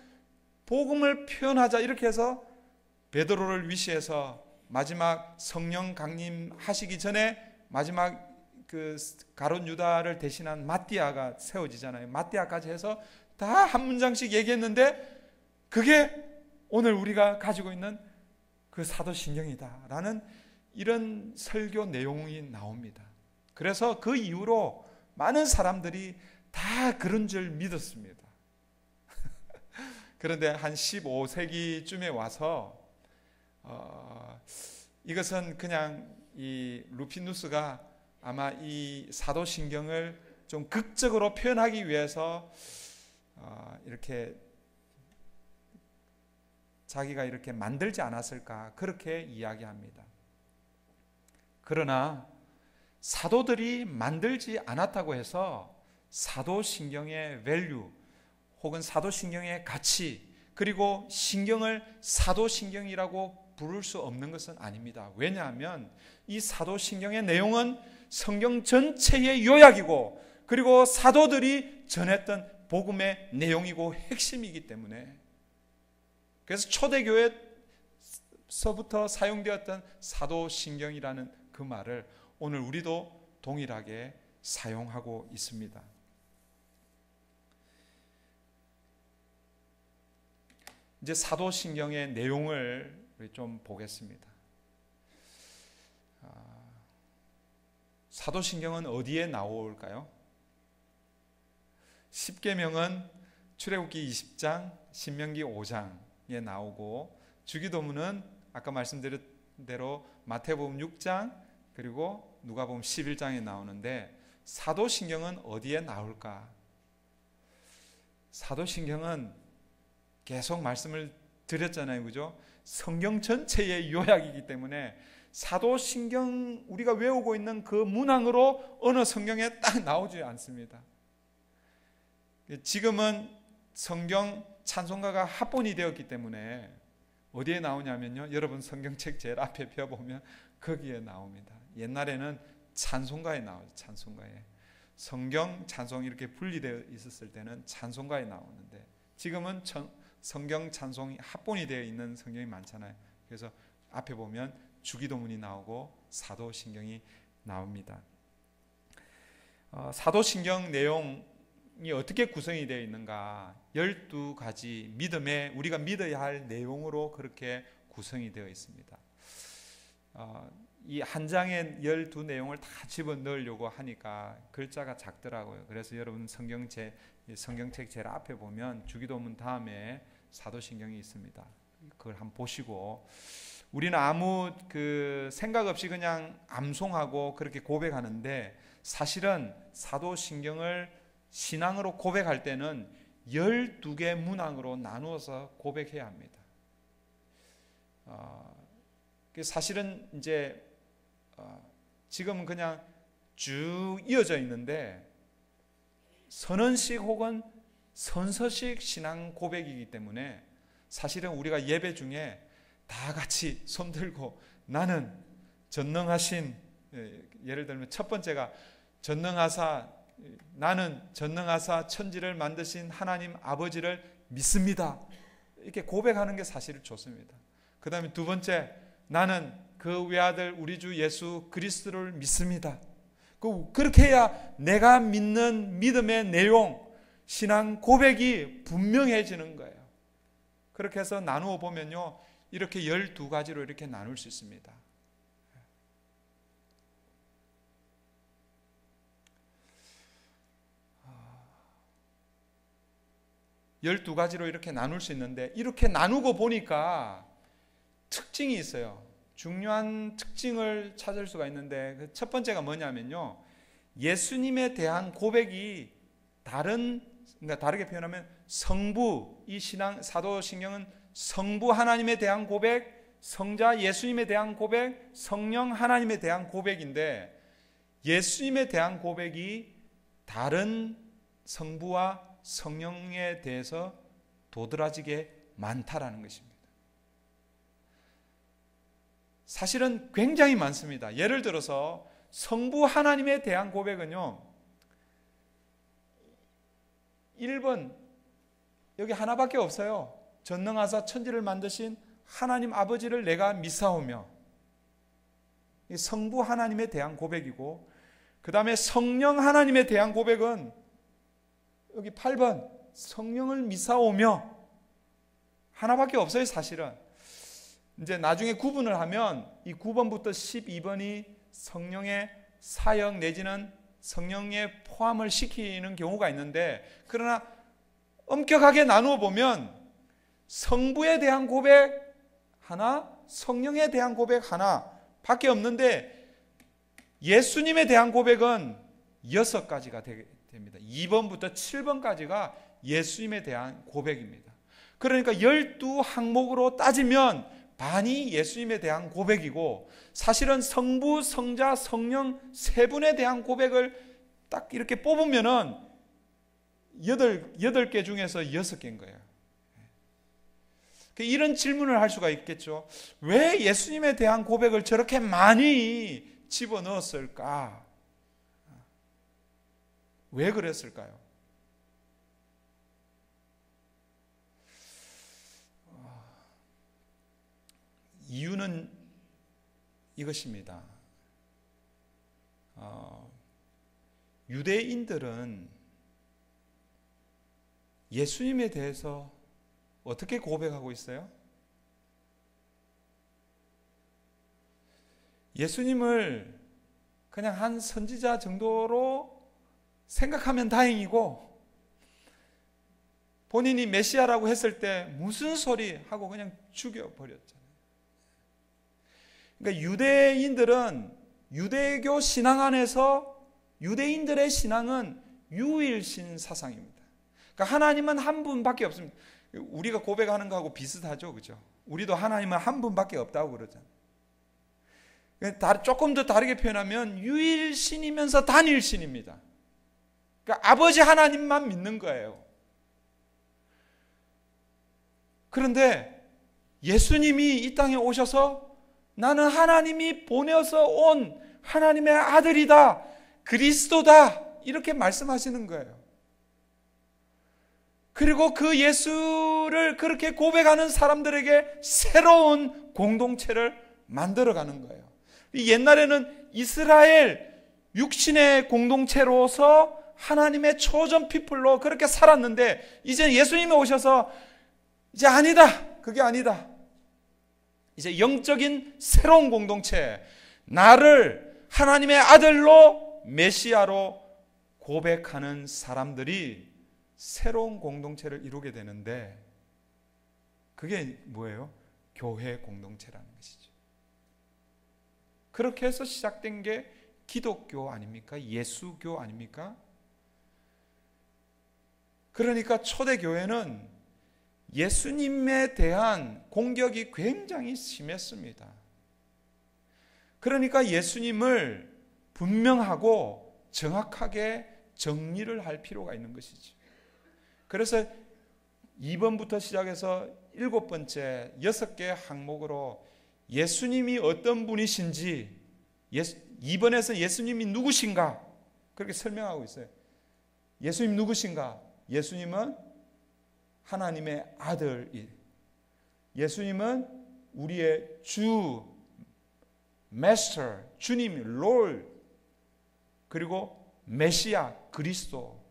복음을 표현하자. 이렇게 해서 베드로를 위시해서 마지막 성령 강림하시기 전에 마지막 그 가룟 유다를 대신한 마띠아가 세워지잖아요. 마띠아까지 해서 다 한 문장씩 얘기했는데 그게 오늘 우리가 가지고 있는 그 사도신경이다라는 이런 설교 내용이 나옵니다. 그래서 그 이후로 많은 사람들이 다 그런 줄 믿었습니다. 그런데 한 15세기쯤에 와서 이것은 그냥 이 루피누스가 아마 이 사도신경을 좀 극적으로 표현하기 위해서 이렇게 자기가 이렇게 만들지 않았을까 그렇게 이야기합니다. 그러나 사도들이 만들지 않았다고 해서 사도신경의 밸류 혹은 사도신경의 가치, 그리고 신경을 사도신경이라고 부를 수 없는 것은 아닙니다. 왜냐하면 이 사도신경의 내용은 성경 전체의 요약이고, 그리고 사도들이 전했던 복음의 내용이고 핵심이기 때문에, 그래서 초대교회서부터 사용되었던 사도신경이라는 그 말을 오늘 우리도 동일하게 사용하고 있습니다. 이제 사도신경의 내용을 좀 보겠습니다. 사도신경은 어디에 나올까요? 십계명은 출애굽기 20장, 신명기 5장에 나오고, 주기도문은 아까 말씀드린 대로 마태복음 6장 그리고 누가복음 11장에 나오는데, 사도신경은 어디에 나올까? 사도신경은 계속 말씀을 드렸잖아요, 그죠? 성경 전체의 요약이기 때문에 사도신경, 우리가 외우고 있는 그 문항으로 어느 성경에 딱 나오지 않습니다. 지금은 성경 찬송가가 합본이 되었기 때문에 어디에 나오냐면요, 여러분 성경책 제일 앞에 펴보면 거기에 나옵니다. 옛날에는 찬송가에 나오죠. 찬송가에 성경 찬송 이렇게 분리되어 있었을 때는 찬송가에 나오는데, 지금은 성경 찬송이 합본이 되어 있는 성경이 많잖아요. 그래서 앞에 보면 주기도문이 나오고 사도신경이 나옵니다. 사도신경 내용이 어떻게 구성이 되어 있는가? 12가지 믿음의, 우리가 믿어야 할 내용으로 그렇게 구성이 되어 있습니다. 이 한 장에 12내용을 다 집어넣으려고 하니까 글자가 작더라고요. 그래서 여러분 성경책 제일 앞에 보면 주기도문 다음에 사도신경이 있습니다. 그걸 한번 보시고, 우리는 아무 생각 없이 그냥 암송하고 그렇게 고백하는데, 사실은 사도신경을 신앙으로 고백할 때는 12개 문항으로 나누어서 고백해야 합니다. 사실은 이제 지금은 그냥 쭉 이어져 있는데, 선언식 혹은 선서식 신앙 고백이기 때문에 사실은 우리가 예배 중에 다 같이 손 들고 나는 전능하신, 예를 들면 첫 번째가 나는 전능하사 천지를 만드신 하나님 아버지를 믿습니다. 이렇게 고백하는 게 사실 좋습니다. 그 다음에 두 번째, 나는 그 외아들 우리 주 예수 그리스도를 믿습니다. 그렇게 해야 내가 믿는 믿음의 내용, 신앙 고백이 분명해지는 거예요. 그렇게 해서 나누어 보면요, 이렇게 12가지로 이렇게 나눌 수 있습니다. 12가지로 이렇게 나눌 수 있는데, 이렇게 나누고 보니까 특징이 있어요. 중요한 특징을 찾을 수가 있는데, 첫 번째가 뭐냐면요, 예수님에 대한 고백이 그러니까 다르게 표현하면 성부, 이 사도신경은 성부 하나님에 대한 고백, 성자 예수님에 대한 고백, 성령 하나님에 대한 고백인데, 예수님에 대한 고백이 다른 성부와 성령에 대해서 도드라지게 많다라는 것입니다. 사실은 굉장히 많습니다. 예를 들어서 성부 하나님에 대한 고백은요, 1번 여기 하나밖에 없어요. 전능하사 천지를 만드신 하나님 아버지를 내가 믿사오며, 성부 하나님에 대한 고백이고, 그 다음에 성령 하나님에 대한 고백은 여기 8번 성령을 믿사오며, 하나밖에 없어요. 사실은 이제 나중에 구분을 하면 이 9번부터 12번이 성령의 사역 내지는 성령의 포함을 시키는 경우가 있는데, 그러나 엄격하게 나누어 보면 성부에 대한 고백 하나, 성령에 대한 고백 하나 밖에 없는데, 예수님에 대한 고백은 6가지가 됩니다. 2번부터 7번까지가 예수님에 대한 고백입니다. 그러니까 12항목으로 따지면 반이 예수님에 대한 고백이고, 사실은 성부, 성자, 성령 세 분에 대한 고백을 딱 이렇게 뽑으면은 여덟 개 중에서 6개인 거예요. 이런 질문을 할 수가 있겠죠. 왜 예수님에 대한 고백을 저렇게 많이 집어넣었을까? 왜 그랬을까요? 이유는 이것입니다. 유대인들은 예수님에 대해서 어떻게 고백하고 있어요? 예수님을 그냥 한 선지자 정도로 생각하면 다행이고, 본인이 메시아라고 했을 때 무슨 소리 하고 그냥 죽여버렸잖아요. 그러니까 유대인들은 유대교 신앙 안에서 유대인들의 신앙은 유일신 사상입니다. 그러니까 하나님은 한 분밖에 없습니다. 우리가 고백하는 거하고 비슷하죠, 그죠? 우리도 하나님은 한 분밖에 없다고 그러잖아요. 조금 더 다르게 표현하면 유일신이면서 단일신입니다. 그러니까 아버지 하나님만 믿는 거예요. 그런데 예수님이 이 땅에 오셔서 나는 하나님이 보내어서 온 하나님의 아들이다, 그리스도다, 이렇게 말씀하시는 거예요. 그리고 그 예수를 그렇게 고백하는 사람들에게 새로운 공동체를 만들어가는 거예요. 옛날에는 이스라엘 육신의 공동체로서 하나님의 초전 피플로 그렇게 살았는데, 이제 예수님이 오셔서 이제 아니다, 그게 아니다. 이제 영적인 새로운 공동체, 나를 하나님의 아들로 메시아로 고백하는 사람들이 새로운 공동체를 이루게 되는데, 그게 뭐예요? 교회 공동체라는 것이죠. 그렇게 해서 시작된 게 기독교 아닙니까? 예수교 아닙니까? 그러니까 초대교회는 예수님에 대한 공격이 굉장히 심했습니다. 그러니까 예수님을 분명하고 정확하게 정리를 할 필요가 있는 것이죠. 그래서 2번부터 시작해서 7번째 6개 항목으로 예수님이 어떤 분이신지, 2번에서 예수님이 누구신가 그렇게 설명하고 있어요. 예수님 누구신가? 예수님은 하나님의 아들, 예수님은 우리의 주, 마스터, 주님, 롤, 그리고 메시아, 그리스도.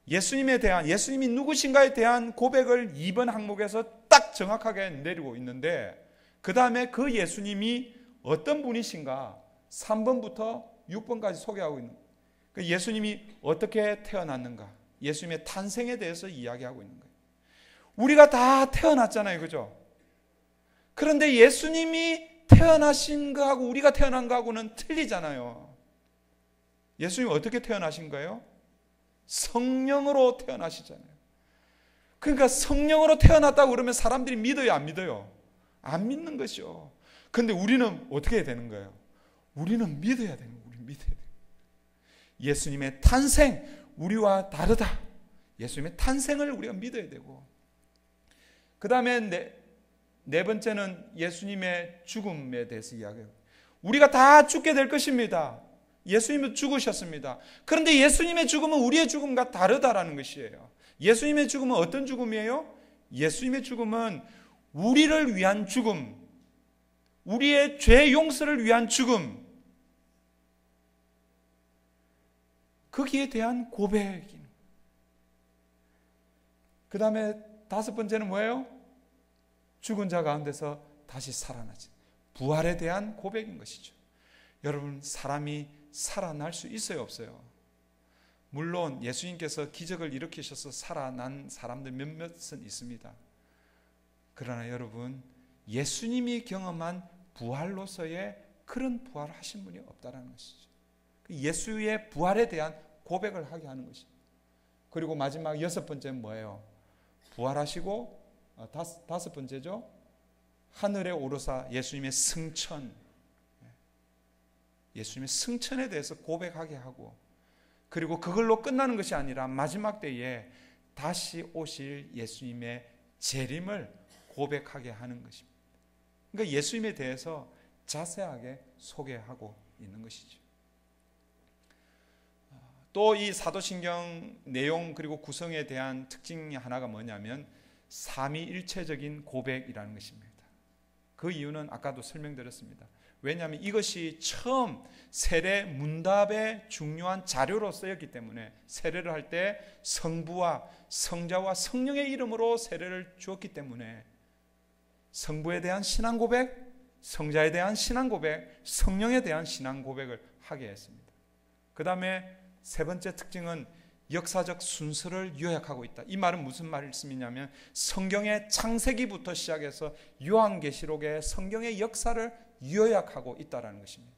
예수님에 대한, 예수님이 누구신가에 대한 고백을 2번 항목에서 딱 정확하게 내리고 있는데, 그 다음에 그 예수님이 어떤 분이신가 3번부터 6번까지 소개하고 있는 거예요. 예수님이 어떻게 태어났는가, 예수님의 탄생에 대해서 이야기하고 있는 거예요. 우리가 다 태어났잖아요, 그죠? 그런데 예수님이 태어나신 거하고 우리가 태어난 거하고는 틀리잖아요. 예수님이 어떻게 태어나신 거예요? 성령으로 태어나시잖아요. 그러니까 성령으로 태어났다고 그러면 사람들이 믿어요, 안 믿어요? 안 믿는 것이요. 그런데 우리는 어떻게 해야 되는 거예요? 우리는 믿어야 되는 거예요. 우리 믿어야 돼요. 예수님의 탄생, 우리와 다르다. 예수님의 탄생을 우리가 믿어야 되고, 그 다음에 네 번째는 예수님의 죽음에 대해서 이야기해요. 우리가 다 죽게 될 것입니다. 예수님은 죽으셨습니다. 그런데 예수님의 죽음은 우리의 죽음과 다르다라는 것이에요. 예수님의 죽음은 어떤 죽음이에요? 예수님의 죽음은 우리를 위한 죽음, 우리의 죄 용서를 위한 죽음, 거기에 대한 고백입니다. 그 다음에 5번째는 뭐예요? 죽은 자 가운데서 다시 살아나지, 부활에 대한 고백인 것이죠. 여러분, 사람이 살아날 수 있어요, 없어요? 물론 예수님께서 기적을 일으키셔서 살아난 사람들 몇몇은 있습니다. 그러나 여러분, 예수님이 경험한 부활로서의 그런 부활하신 분이 없다는 것이죠. 예수의 부활에 대한 고백을 하게 하는 것이죠. 그리고 마지막 6번째는 뭐예요? 부활하시고, 5번째죠. 하늘에 오르사 예수님의 승천, 예수님의 승천에 대해서 고백하게 하고, 그리고 그걸로 끝나는 것이 아니라 마지막 때에 다시 오실 예수님의 재림을 고백하게 하는 것입니다. 그러니까 예수님에 대해서 자세하게 소개하고 있는 것이죠. 또 이 사도신경 내용 그리고 구성에 대한 특징이 하나가 뭐냐면 삼위일체적인 고백이라는 것입니다. 그 이유는 아까도 설명드렸습니다. 왜냐하면 이것이 처음 세례 문답의 중요한 자료로 쓰였기 때문에 세례를 할 때 성부와 성자와 성령의 이름으로 세례를 주었기 때문에 성부에 대한 신앙 고백, 성자에 대한 신앙 고백, 성령에 대한 신앙 고백을 하게 했습니다. 그 다음에 세 번째 특징은 역사적 순서를 요약하고 있다. 이 말은 무슨 말씀이냐면 성경의 창세기부터 시작해서 요한계시록의 성경의 역사를 요약하고 있다는 것입니다.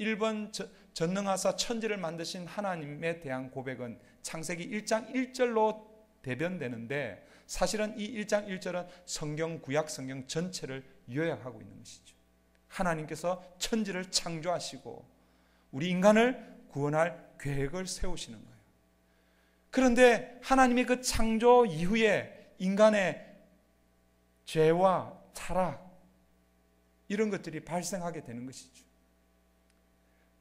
1번 전능하사 천지를 만드신 하나님에 대한 고백은 창세기 1장 1절로 대변되는데 사실은 이 1장 1절은 성경 구약 성경 전체를 요약하고 있는 것이죠. 하나님께서 천지를 창조하시고 우리 인간을 구원할 계획을 세우시는 거예요. 그런데 하나님의 그 창조 이후에 인간의 죄와 타락 이런 것들이 발생하게 되는 것이죠.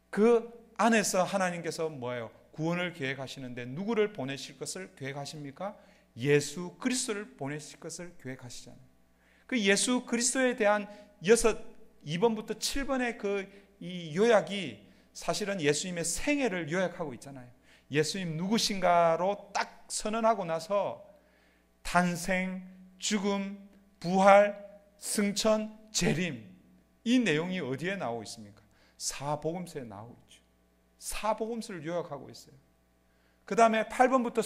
그 안에서 하나님께서 뭐예요? 구원을 계획하시는데 누구를 보내실 것을 계획하십니까? 예수 그리스도를 보내실 것을 계획하시잖아요. 그 예수 그리스도에 대한 2번부터 7번의 이 요약이 사실은 예수님의 생애를 요약하고 있잖아요. 예수님 누구신가로 딱 선언하고 나서 탄생, 죽음, 부활, 승천, 재림 이 내용이 어디에 나오고 있습니까? 사복음서에 나오고 있죠. 사복음서를 요약하고 있어요. 그 다음에 8번부터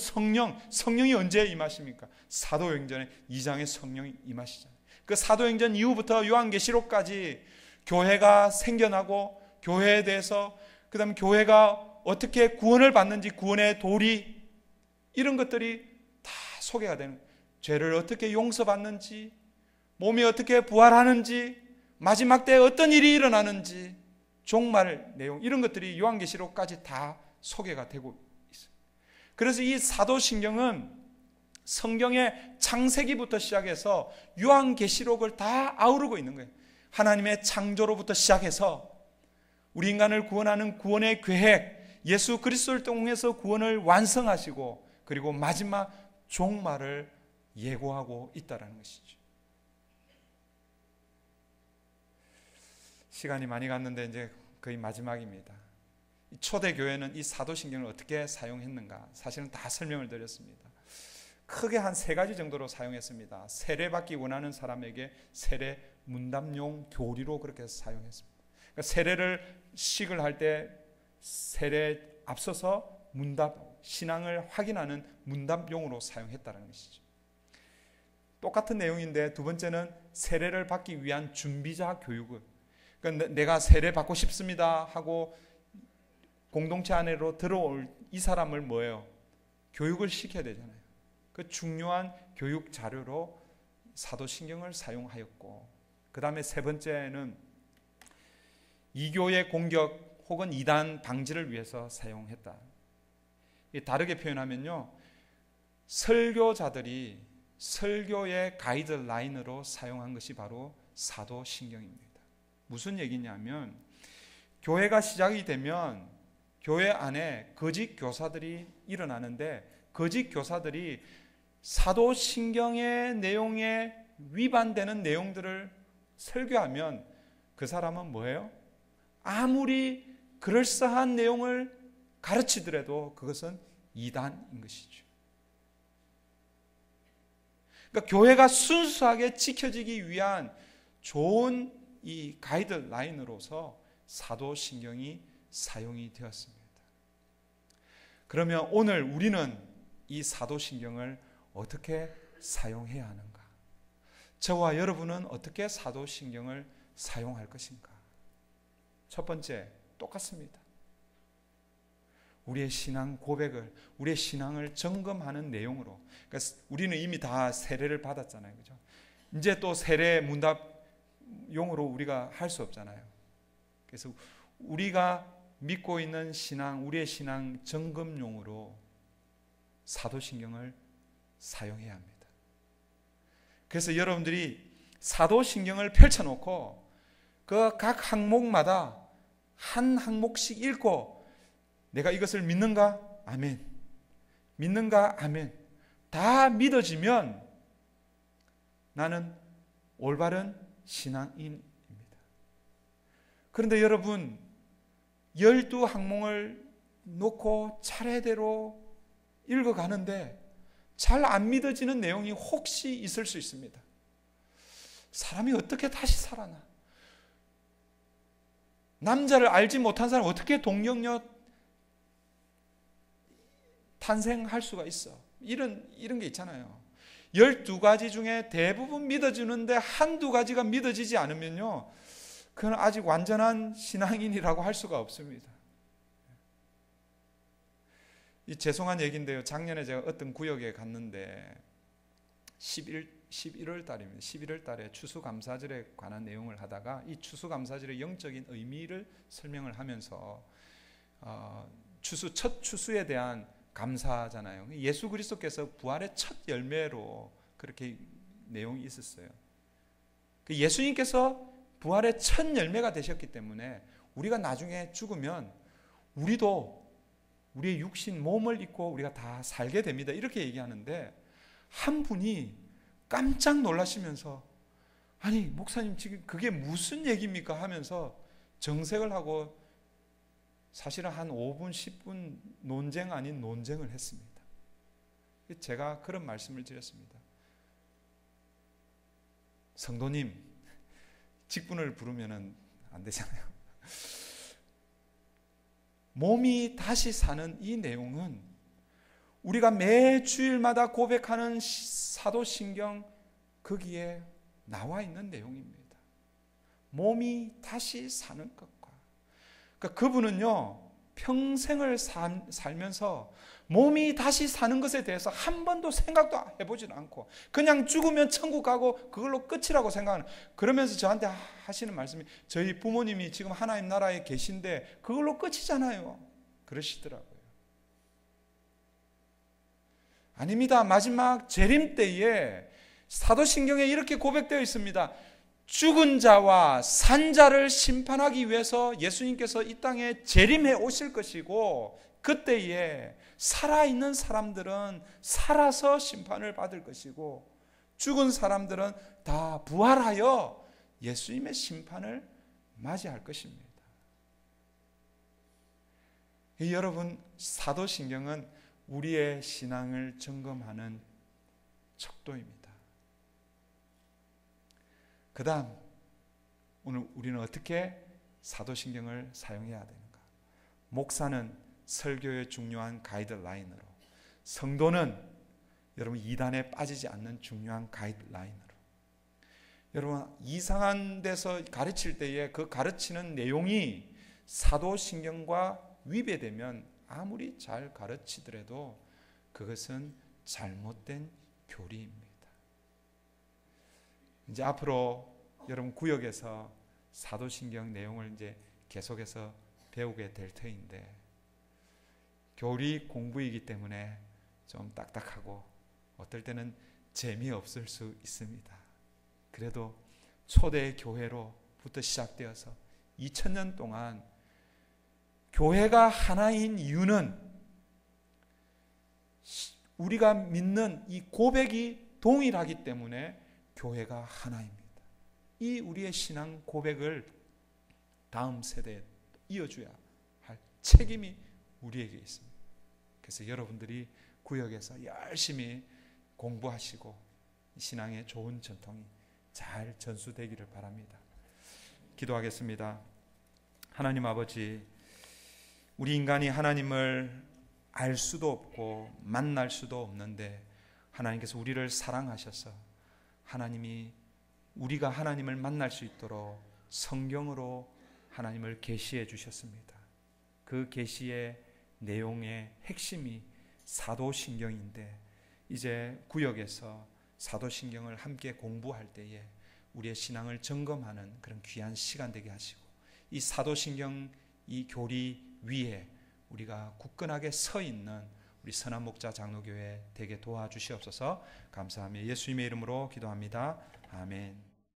성령이 언제 임하십니까? 사도행전의 2장에 성령이 임하시잖아요. 그 사도행전 이후부터 요한계시록까지 교회가 생겨나고 교회에 대해서 그 다음에 교회가 어떻게 구원을 받는지 구원의 도리 이런 것들이 다 소개가 되는 거예요. 죄를 어떻게 용서받는지 몸이 어떻게 부활하는지 마지막 때에 어떤 일이 일어나는지 종말 내용 이런 것들이 요한계시록까지 다 소개가 되고 있어요. 그래서 이 사도신경은 성경의 창세기부터 시작해서 요한계시록을 다 아우르고 있는 거예요. 하나님의 창조로부터 시작해서 우리 인간을 구원하는 구원의 계획, 예수 그리스도를 통해서 구원을 완성하시고 그리고 마지막 종말을 예고하고 있다는 것이죠. 시간이 많이 갔는데 이제 거의 마지막입니다. 초대교회는 이 사도신경을 어떻게 사용했는가? 사실은 다 설명을 드렸습니다. 크게 한 3가지 정도로 사용했습니다. 세례받기 원하는 사람에게 세례 문답용 교리로 그렇게 사용했습니다. 그러니까 세례를 식을 할 때 세례 앞서서 문답 신앙을 확인하는 문답용으로 사용했다는 것이죠. 똑같은 내용인데 두 번째는 세례를 받기 위한 준비자 교육을 그러니까 내가 세례 받고 싶습니다 하고 공동체 안으로 들어올 이 사람을 뭐예요? 교육을 시켜야 되잖아요. 그 중요한 교육 자료로 사도신경을 사용하였고 그 다음에 세 번째는 이교의 공격 혹은 이단 방지를 위해서 사용했다. 다르게 표현하면요, 설교자들이 설교의 가이드라인으로 사용한 것이 바로 사도신경입니다. 무슨 얘기냐면 교회가 시작이 되면 교회 안에 거짓 교사들이 일어나는데 거짓 교사들이 사도신경의 내용에 위반되는 내용들을 설교하면 그 사람은 뭐예요? 아무리 그럴싸한 내용을 가르치더라도 그것은 이단인 것이죠. 그러니까 교회가 순수하게 지켜지기 위한 좋은 이 가이드라인으로서 사도신경이 사용이 되었습니다. 그러면 오늘 우리는 이 사도신경을 어떻게 사용해야 하는가? 저와 여러분은 어떻게 사도신경을 사용할 것인가? 첫 번째, 똑같습니다. 우리의 신앙 고백을, 우리의 신앙을 점검하는 내용으로. 그러니까 우리는 이미 다 세례를 받았잖아요. 그죠? 이제 또 세례 문답용으로 우리가 할 수 없잖아요. 그래서 우리가 믿고 있는 신앙, 우리의 신앙 점검용으로 사도신경을 사용해야 합니다. 그래서 여러분들이 사도신경을 펼쳐놓고 그 각 항목마다 한 항목씩 읽고 내가 이것을 믿는가? 아멘. 믿는가? 아멘. 다 믿어지면 나는 올바른 신앙인입니다. 그런데 여러분 12항목을 놓고 차례대로 읽어가는데 잘 안 믿어지는 내용이 혹시 있을 수 있습니다. 사람이 어떻게 다시 살아나? 남자를 알지 못한 사람은 어떻게 동정녀 탄생할 수가 있어? 이런 게 있잖아요. 12가지 중에 대부분 믿어지는데 한두 가지가 믿어지지 않으면요, 그건 아직 완전한 신앙인이라고 할 수가 없습니다. 이 죄송한 얘기인데요, 작년에 제가 어떤 구역에 갔는데 11월 달입니다. 11월 달에 추수감사절에 관한 내용을 하다가 이 추수감사절의 영적인 의미를 설명을 하면서 첫 추수에 대한 감사잖아요. 예수 그리스도께서 부활의 첫 열매로 그렇게 내용이 있었어요. 예수님께서 부활의 첫 열매가 되셨기 때문에 우리가 나중에 죽으면 우리도 우리의 육신 몸을 입고 우리가 다 살게 됩니다. 이렇게 얘기하는데 한 분이 깜짝 놀라시면서 아니 목사님 지금 그게 무슨 얘기입니까? 하면서 정색을 하고 사실은 한 5분 10분 논쟁 아닌 논쟁을 했습니다. 제가 그런 말씀을 드렸습니다. 성도님, 직분을 부르면 안 되잖아요. 몸이 다시 사는 이 내용은 우리가 매 주일마다 고백하는 사도신경 거기에 나와 있는 내용입니다. 몸이 다시 사는 것과, 그러니까 그분은요 평생을 살면서 몸이 다시 사는 것에 대해서 한 번도 생각도 해보지 않고 그냥 죽으면 천국 가고 그걸로 끝이라고 생각하는, 그러면서 저한테 하시는 말씀이 저희 부모님이 지금 하나님 나라에 계신데 그걸로 끝이잖아요 그러시더라고요. 아닙니다. 마지막 재림 때에 사도신경에 이렇게 고백되어 있습니다. 죽은 자와 산 자를 심판하기 위해서 예수님께서 이 땅에 재림해 오실 것이고, 그때에 살아있는 사람들은 살아서 심판을 받을 것이고 죽은 사람들은 다 부활하여 예수님의 심판을 맞이할 것입니다. 여러분, 사도신경은 우리의 신앙을 점검하는 척도입니다. 그 다음 오늘 우리는 어떻게 사도신경을 사용해야 되는가? 목사는 설교의 중요한 가이드라인으로, 성도는 여러분 이단에 빠지지 않는 중요한 가이드라인으로, 여러분 이상한 데서 가르칠 때에 그 가르치는 내용이 사도신경과 위배되면 아무리 잘 가르치더라도 그것은 잘못된 교리입니다. 이제 앞으로 여러분 구역에서 사도신경 내용을 이제 계속해서 배우게 될 터인데, 교리 공부이기 때문에 좀 딱딱하고 어떨 때는 재미없을 수 있습니다. 그래도 초대 교회로부터 시작되어서 2000년 동안 교회가 하나인 이유는 우리가 믿는 이 고백이 동일하기 때문에 교회가 하나입니다. 이 우리의 신앙 고백을 다음 세대에 이어줘야 할 책임이 우리에게 있습니다. 그래서 여러분들이 구역에서 열심히 공부하시고 신앙의 좋은 전통이 잘 전수되기를 바랍니다. 기도하겠습니다. 하나님 아버지, 우리 인간이 하나님을 알 수도 없고 만날 수도 없는데 하나님께서 우리를 사랑하셔서 하나님이 우리가 하나님을 만날 수 있도록 성경으로 하나님을 계시해 주셨습니다. 그 계시의 내용의 핵심이 사도신경인데, 이제 구역에서 사도신경을 함께 공부할 때에 우리의 신앙을 점검하는 그런 귀한 시간 되게 하시고, 이 사도신경 이 교리 위에 우리가 굳건하게 서 있는 우리 선한 목자 장로교회 되게 도와주시옵소서. 감사하며 예수님의 이름으로 기도합니다. 아멘.